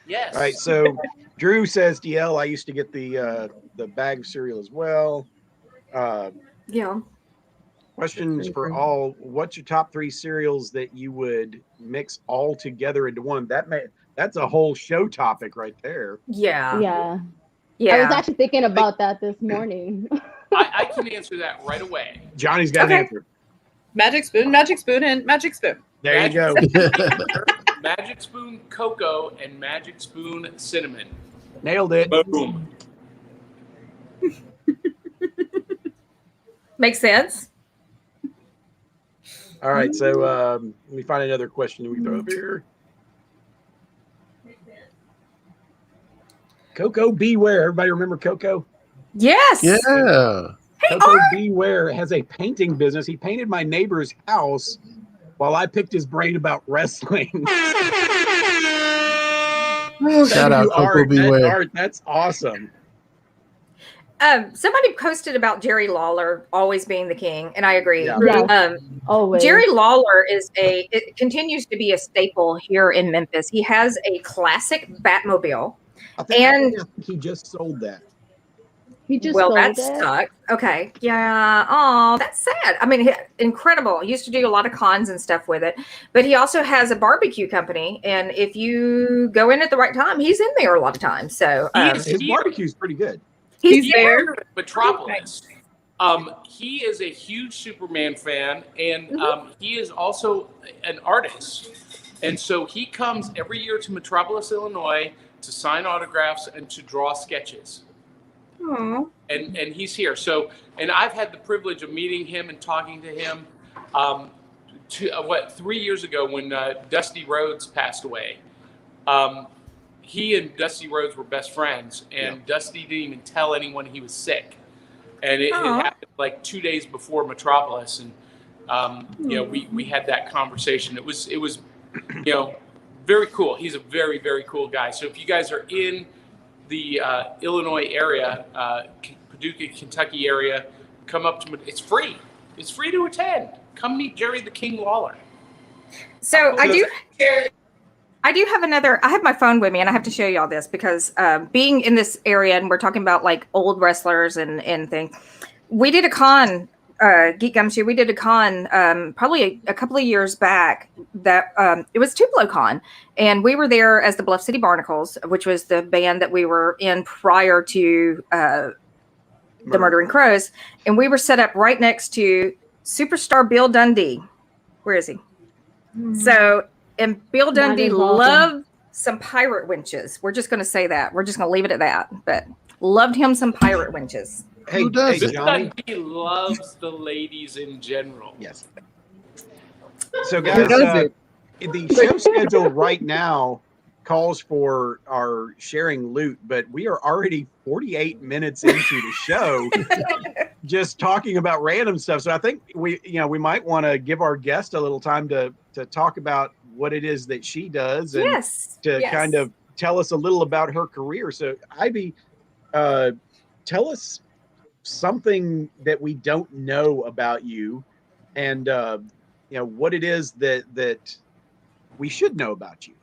Yes. all right. So Drew says, DL, I used to get the bag of cereal as well. Yeah. Questions for all. What's your top 3 cereals that you would mix all together into one? That's a whole show topic right there. Yeah. Yeah. Yeah. I was actually thinking about that this morning. I can answer that right away. Johnny's got an answer. Magic Spoon, and Magic Spoon. There you go. Magic Spoon Cocoa and Magic Spoon Cinnamon. Nailed it. Boom. Makes sense. All right. So let me find another question we throw up here. Coco Beware. Everybody remember Coco? Yes. Yeah. Coco Beware has a painting business. He painted my neighbor's house while I picked his brain about wrestling. Shout out Coco Beware. Art, that's awesome. Somebody posted about Jerry Lawler always being the king, and I agree. Yeah. Always. Jerry Lawler it continues to be a staple here in Memphis. He has a classic Batmobile. I think he just sold that. He just sold that it. sucks. Okay. Yeah. Oh, that's sad. I mean, incredible. He used to do a lot of cons and stuff with it, but he also has a barbecue company. And if you go in at the right time, he's in there a lot of times. So his barbecue's pretty good. He's there. Metropolis. He is a huge Superman fan, and he is also an artist. And so he comes every year to Metropolis, Illinois, to sign autographs and to draw sketches. Aww. And he's here. So, and I've had the privilege of meeting him and talking to him 3 years ago when Dusty Rhodes passed away. He and Dusty Rhodes were best friends, and Dusty didn't even tell anyone he was sick. And it happened like 2 days before Metropolis. And, we had that conversation. It was, very cool. He's a very, very cool guy. So if you guys are in the Illinois area, Paducah, Kentucky area, come up to it's free. It's free to attend. Come meet Jerry the King Lawler. So I do have I have my phone with me, and I have to show you all this because being in this area, and we're talking about like old wrestlers and things. We did a con, Geek Gumshoe. We did a con probably a couple of years back. That it was Tupelo Con, and we were there as the Bluff City Barnacles, which was the band that we were in prior to the Murdering Crows, and we were set up right next to superstar Bill Dundee. Where is he? So. And Bill Dundee loved some pirate winches. We're just going to say that. We're just going to leave it at that. But loved him some pirate winches. Hey, Bill Johnny. Dundee loves the ladies in general. Yes. So, guys, the show schedule right now calls for our sharing loot, but we are already 48 minutes into the show just talking about random stuff. So I think we might want to give our guest a little time to talk about what it is that she does and kind of tell us a little about her career. So Ivy, tell us something that we don't know about you and what it is that we should know about you.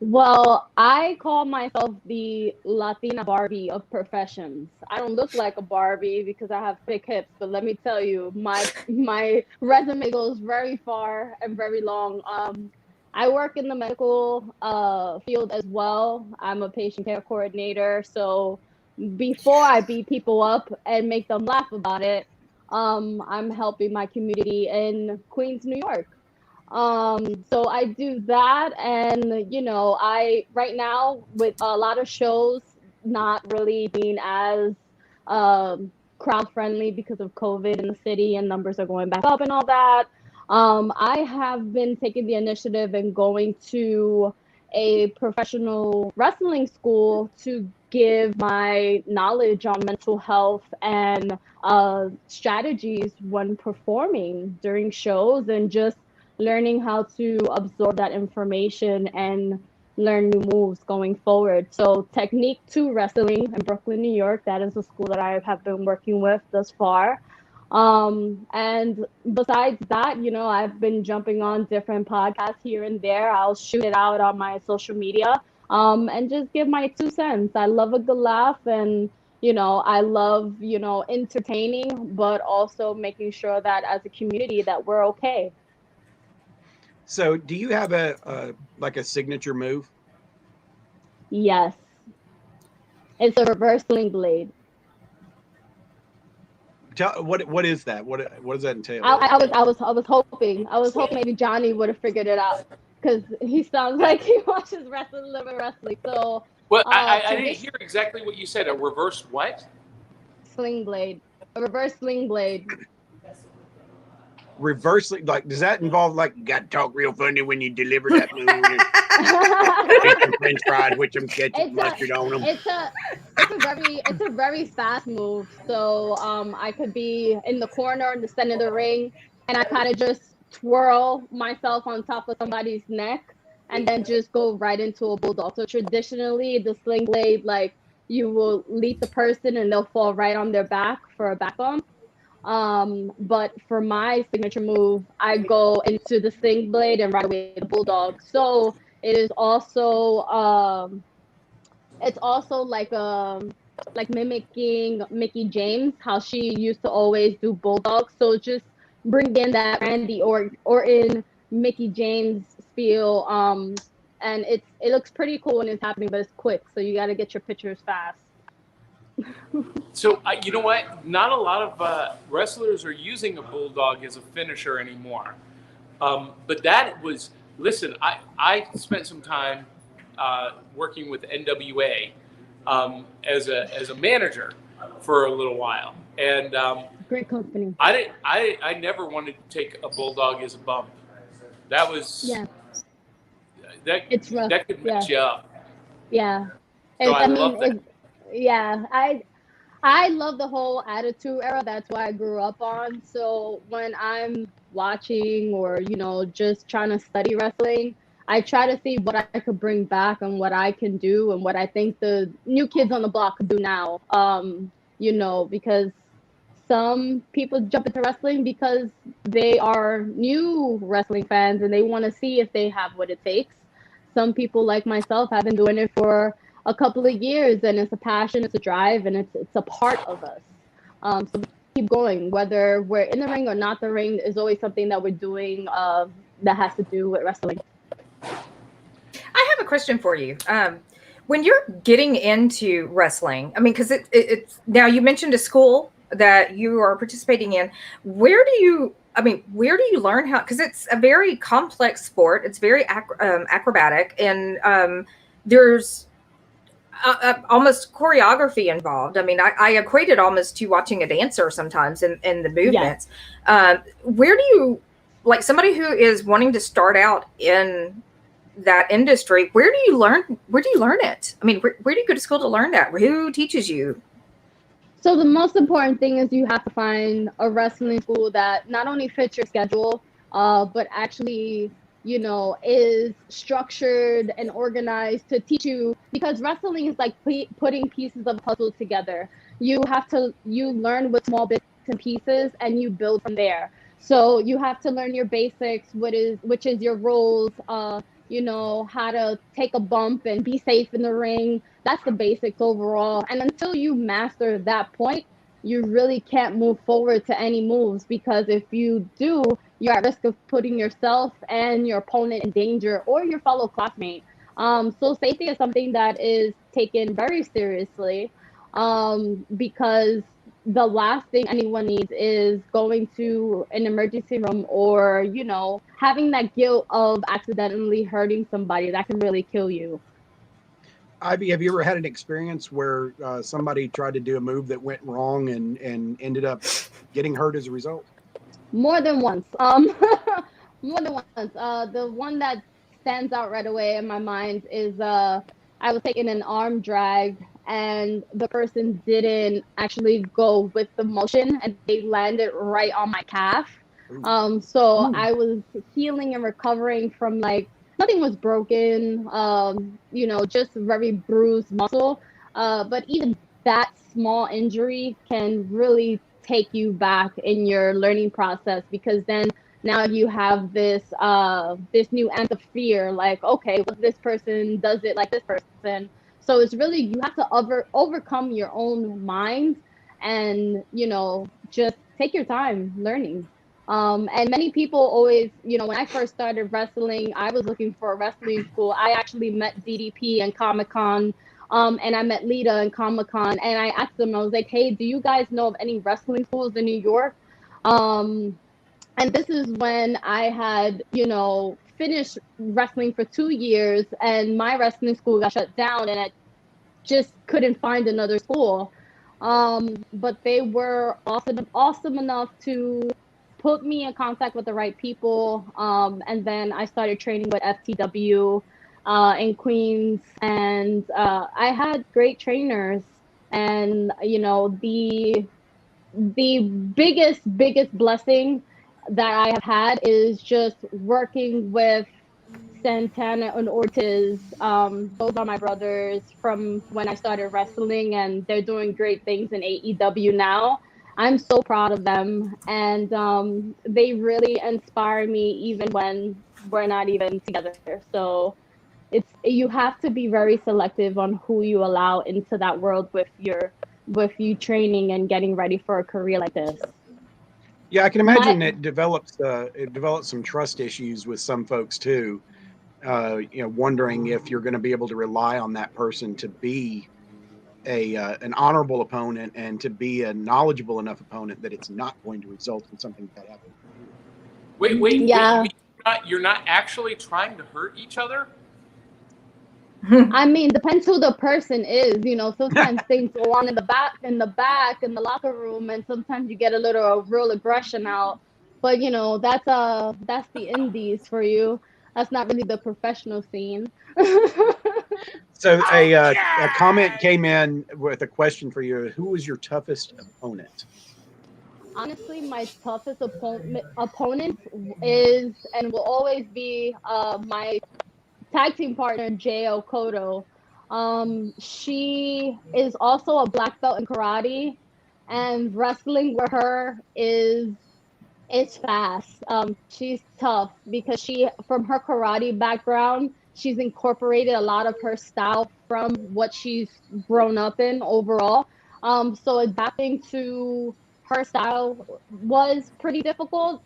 Well, I call myself the Latina Barbie of professions. I don't look like a Barbie because I have thick hips, but let me tell you, my resume goes very far and very long. I work in the medical field as well. I'm a patient care coordinator. So before I beat people up and make them laugh about it, I'm helping my community in Queens, New York. So I do that, and I right now with a lot of shows not really being as crowd friendly because of COVID in the city and numbers are going back up and all that. I have been taking the initiative and going to a professional wrestling school to give my knowledge on mental health and strategies when performing during shows, and just learning how to absorb that information and learn new moves going forward. So Technique 2 Wrestling in Brooklyn, New York, that is the school that I have been working with thus far. And besides that, I've been jumping on different podcasts here and there. I'll shoot it out on my social media, and just give my 2 cents. I love a good laugh, and I love, entertaining, but also making sure that as a community that we're okay. So do you have a signature move? Yes. It's a reverse sling blade. What is that? What does that entail? I was hoping maybe Johnny would have figured it out, because he sounds like he watches wrestling, living wrestling. So well, I didn't hear exactly what you said. A reverse what? Sling blade. A reverse sling blade. Reversely, does that involve you got to talk real funny when you deliver that move? Eat some French fries with some ketchup mustard on them. It's a very fast move. So I could be in the corner in the center of the ring, and I kind of just twirl myself on top of somebody's neck, and then just go right into a bulldog. So traditionally, the sling blade, you will lead the person and they'll fall right on their back for a back bump. But for my signature move, I go into the sling blade and right away the bulldog. So it is also like mimicking Mickey James, how she used to always do bulldogs. So just bring in that Randy Orton Mickey James feel. And it looks pretty cool when it's happening, but it's quick, so you got to get your pictures fast. So you know what? Not a lot of wrestlers are using a bulldog as a finisher anymore. But that was, listen, I spent some time working with NWA as a manager for a little while, and great company. I never wanted to take a bulldog as a bump. That was it's rough. That could mess you up. Yeah. So I love that. Yeah, I love the whole Attitude Era. That's what I grew up on. So when I'm watching or, just trying to study wrestling, I try to see what I could bring back and what I can do and what I think the new kids on the block could do now. Because some people jump into wrestling because they are new wrestling fans and they want to see if they have what it takes. Some people like myself have been doing it for a couple of years, and it's a passion, it's a drive, and it's a part of us. So keep going, whether we're in the ring or not the ring, is always something that we're doing that has to do with wrestling. I have a question for you. When you're getting into wrestling, I mean, because it's now you mentioned a school that you are participating in. Where do you learn how? Because it's a very complex sport. It's very acrobatic, and there's almost choreography involved. I mean, I equate it almost to watching a dancer sometimes in the movements. Yeah. Where do you, somebody who is wanting to start out in that industry, where do you learn it? I mean, where do you go to school to learn that? Who teaches you? So the most important thing is you have to find a wrestling school that not only fits your schedule, but actually, is structured and organized to teach you, because wrestling is like putting pieces of a puzzle together. You learn with small bits and pieces and you build from there. So you have to learn your basics, which is your roles, how to take a bump and be safe in the ring. That's the basics overall. And until you master that point, you really can't move forward to any moves, because if you do, you're at risk of putting yourself and your opponent in danger, or your fellow classmate. So safety is something that is taken very seriously, because the last thing anyone needs is going to an emergency room or, you know, having that guilt of accidentally hurting somebody that can really kill you. Ivy, have you ever had an experience where somebody tried to do a move that went wrong and ended up getting hurt as a result? More than once. More than once. The one that stands out right away in my mind is I was taking an arm drag and the person didn't actually go with the motion and they landed right on my calf. So I was healing and recovering from, like, nothing was broken, you know, just very bruised muscle. But even that small injury can really take you back in your learning process, because then now you have this this new end of fear, like, okay, well, this person does it like this person. So it's really, you have to overcome your own mind and, you know, just take your time learning. And many people always, you know, when I first started wrestling, I was looking for a wrestling school. I actually met DDP and Comic-Con, and I met Lita in Comic-Con, and I asked them, I was like, hey, do you guys know of any wrestling schools in New York? And this is when I had, you know, finished wrestling for 2 years, and my wrestling school got shut down, and I just couldn't find another school. But they were awesome enough to put me in contact with the right people. And then I started training with FTW in Queens, and I had great trainers. And, you know, the biggest blessing that I have had is just working with Santana and Ortiz. Those are my brothers from when I started wrestling, and they're doing great things in AEW now. I'm so proud of them, and they really inspire me even when we're not even together. So you have to be very selective on who you allow into that world with you training and getting ready for a career like this. Yeah, I can imagine it develops some trust issues with some folks too. You know, wondering if you're going to be able to rely on that person to be an honorable opponent and to be a knowledgeable enough opponent that it's not going to result in something that happens. Wait, yeah. You're not actually trying to hurt each other? I mean, depends who the person is. You know, sometimes things go on in the back, in the locker room, and sometimes you get a little real aggression out. But you know, that's the indies for you. That's not really the professional scene. So a comment came in with a question for you. Who was your toughest opponent? Honestly, my toughest opponent is and will always be my tag team partner, Jo Kodo. She is also a black belt in karate, and wrestling with her is fast. She's tough because from her karate background, she's incorporated a lot of her style from what she's grown up in overall. So adapting to her style was pretty difficult.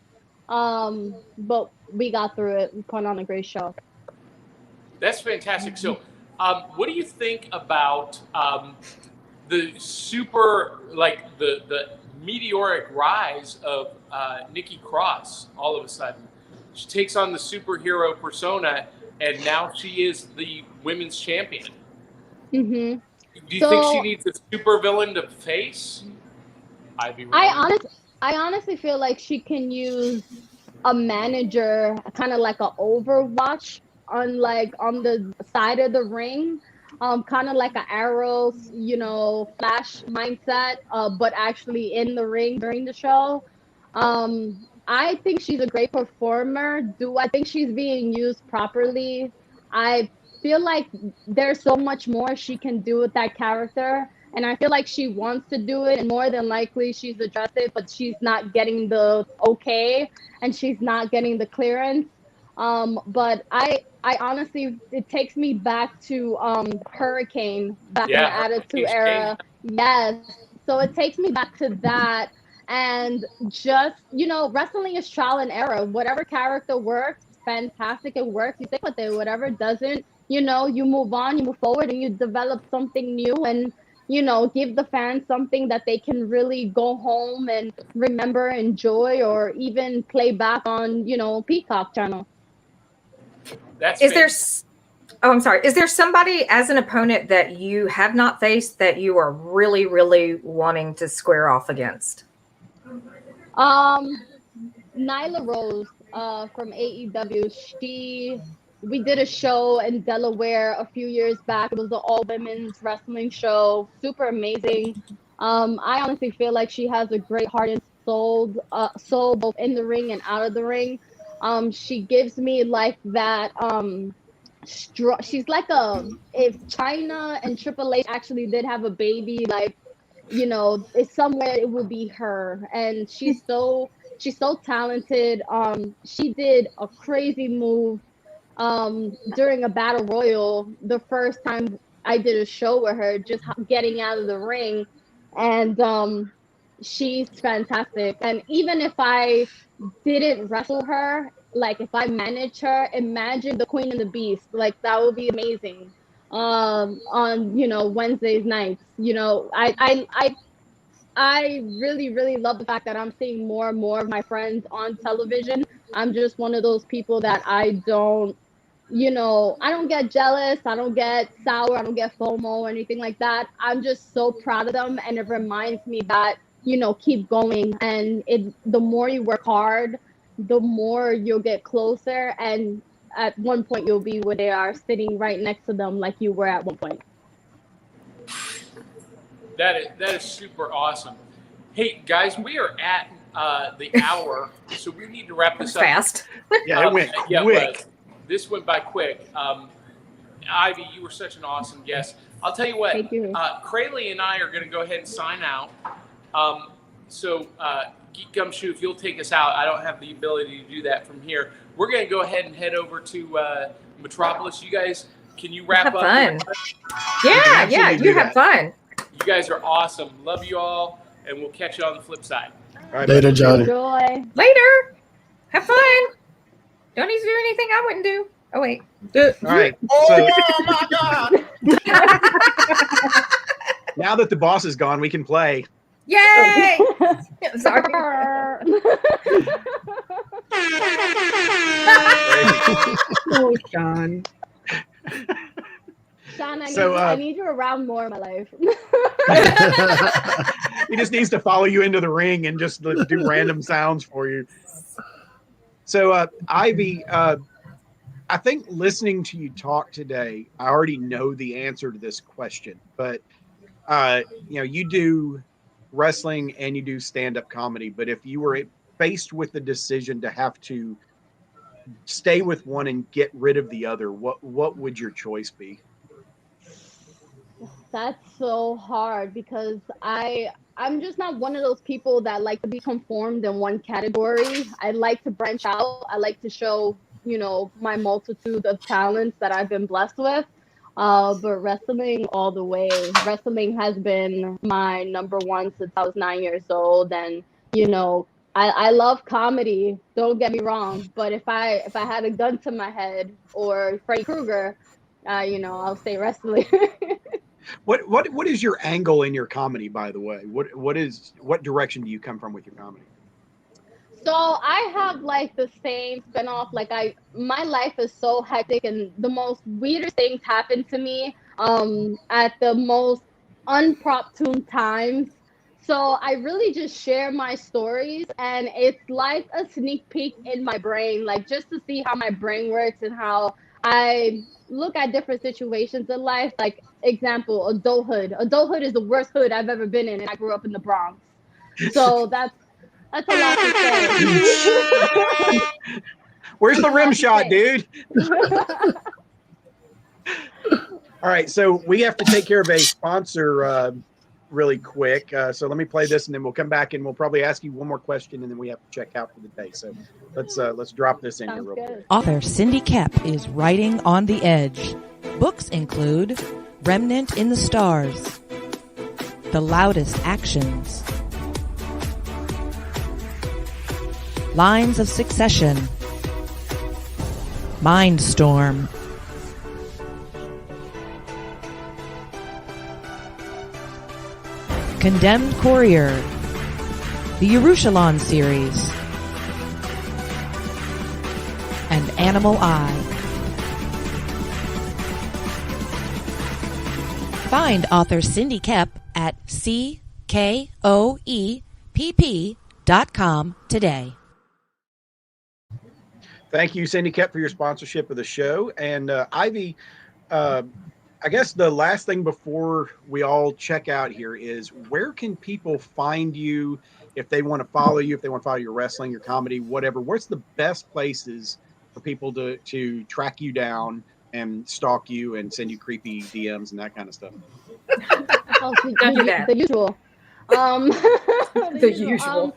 But we got through it. We put on a great show. That's fantastic. So, what do you think about the the meteoric rise of Nikki Cross? All of a sudden, she takes on the superhero persona, and now she is the women's champion. Mm-hmm. Do you think she needs a supervillain to face? I honestly feel like she can use a manager, kind of like an Overwatch on the side of the ring, kind of like an Arrows, you know, Flash mindset, but actually in the ring during the show. I think she's a great performer. Do I think she's being used properly? I feel like there's so much more she can do with that character. And I feel like she wants to do it, and more than likely she's addressed it, but she's not getting the okay, and she's not getting the clearance. But I honestly, it takes me back to Hurricane back in the Attitude Era. Yes. So it takes me back to that. And just, you know, wrestling is trial and error. Whatever character works, fantastic, it works. You stick with it. Whatever doesn't, you know, you move on, you move forward, and you develop something new. And give the fans something that they can really go home and remember, enjoy, or even play back on, Peacock channel. I'm sorry. Is there somebody as an opponent that you have not faced that you are really, really wanting to square off against? Nyla Rose from AEW. We did a show in Delaware a few years back. It was the all women's wrestling show. Super amazing. I honestly feel like she has a great heart and soul both in the ring and out of the ring. She gives me like that. She's like if China and Triple H actually did have a baby, like, it's somewhere it would be her. And she's so talented. She did a crazy move during a battle royal the first time I did a show with her, just getting out of the ring. And she's fantastic. And even if I didn't wrestle her, like if I manage her, imagine the Queen and the Beast. Like that would be amazing. On Wednesdays nights. I really, really love the fact that I'm seeing more and more of my friends on television. I'm just one of those people that I don't get jealous. I don't get sour. I don't get FOMO or anything like that. I'm just so proud of them. And it reminds me that, keep going. And the more you work hard, the more you'll get closer. And at one point you'll be where they are, sitting right next to them like you were at one point. That is super awesome. Hey guys, we are at the hour, so we need to wrap this up fast. Yeah, it went quick. This went by quick. Ivy, you were such an awesome guest. I'll tell you what. Thank you. Crayley and I are going to go ahead and sign out. So Geek Gumshoe, if you'll take us out, I don't have the ability to do that from here. We're going to go ahead and head over to Metropolis. You guys, can you wrap have up? Fun. Yeah, you have fun. You guys are awesome. Love you all, and we'll catch you on the flip side. All right, Later, Johnny. Enjoy. Later. Have fun. Don't need to do anything I wouldn't do. Oh, wait. All right. Oh, my God. Now that the boss is gone, we can play. Yay! Sorry. Oh, Sean. Sean, I need you around more in my life. He just needs to follow you into the ring and just do random sounds for you. So, Ivy, I think listening to you talk today, I already know the answer to this question, but you do wrestling and you do stand-up comedy, but if you were faced with the decision to have to stay with one and get rid of the other, what would your choice be? That's so hard because I'm just not one of those people that like to be conformed in one category. I like to branch out. I like to show, my multitude of talents that I've been blessed with. But wrestling all the way. Wrestling has been my number one since I was 9 years old. And, I love comedy. Don't get me wrong. But if I had a gun to my head or Freddy Krueger, I'll say wrestling. What is your angle in your comedy, by the way? What direction do you come from with your comedy? So I have like the same spinoff. Like my life is so hectic and the most weirdest things happen to me at the most unopportune times. So I really just share my stories, and it's like a sneak peek in my brain, like just to see how my brain works and how I look at different situations in life. Like example, adulthood. Adulthood is the worst hood I've ever been in, and I grew up in the Bronx. So that's a lot to say. Where's the rim shot, dude? All right, so we have to take care of a sponsor really quick. So let me play this, and then we'll come back, and we'll probably ask you one more question, and then we have to check out for the day. So let's drop this in here real quick. Author Cindy Kep is writing on the edge. Books include Remnant in the Stars, The Loudest Actions, Lines of Succession, Mindstorm, Condemned Courier, the Yerushalayim series, and Animal Eye. Find author Cindy Koepp at CKOEPP.com today. Thank you, Cindy Koepp, for your sponsorship of the show. And Ivy, I guess the last thing before we all check out here is, where can people find you if they want to follow you, if they want to follow your wrestling, your comedy, whatever? What's the best places for people to track you down and stalk you and send you creepy DMs and that kind of stuff? Oh, Don't do that. The usual. The usual.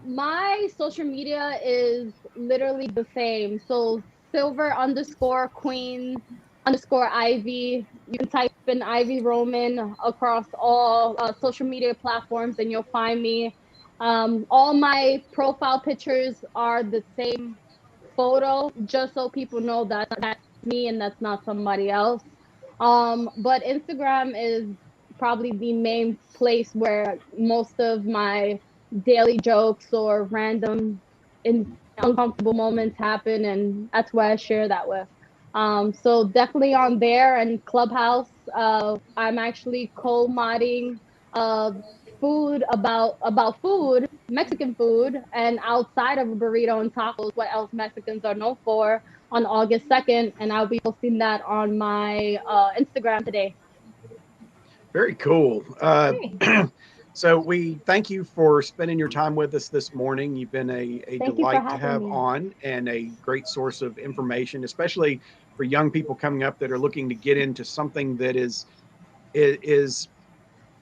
My social media is literally the same. So silver_queen_Ivy. You can type in Ivy Roman across all social media platforms and you'll find me. All my profile pictures are the same photo, just so people know that that's me and that's not somebody else. But Instagram is probably the main place where most of my daily jokes or random uncomfortable moments happen, and that's where I share that with. So definitely on there, and Clubhouse. I'm actually co-modding food about food, Mexican food, and outside of a burrito and tacos, what else Mexicans are known for, on August 2nd, and I'll be posting that on my Instagram today. Very cool. So we thank you for spending your time with us this morning. You've been a delight to have on, and a great source of information, especially for young people coming up that are looking to get into something that is,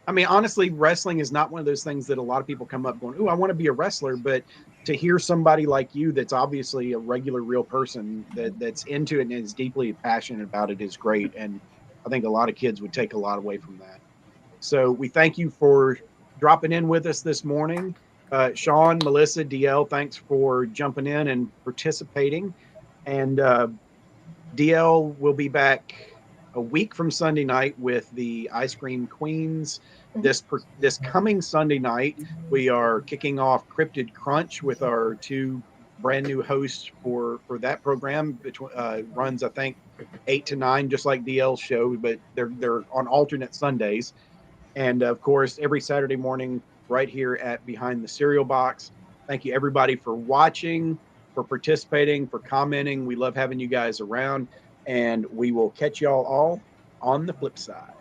I mean, honestly, wrestling is not one of those things that a lot of people come up going, "Ooh, I want to be a wrestler." But to hear somebody like you, that's obviously a regular, real person that's into it and is deeply passionate about it, is great. And I think a lot of kids would take a lot away from that. So we thank you for dropping in with us this morning. Sean, Melissa, DL, thanks for jumping in and participating. And DL will be back a week from Sunday night with the Ice Cream Queens. This coming Sunday night, we are kicking off Cryptid Crunch with our two brand new hosts for that program. Runs, I think, 8 to 9, just like DL's show, but they're on alternate Sundays. And of course, every Saturday morning, right here at Behind the Cereal Box. Thank you, everybody, for watching, for participating, for commenting. We love having you guys around, and we will catch y'all all on the flip side.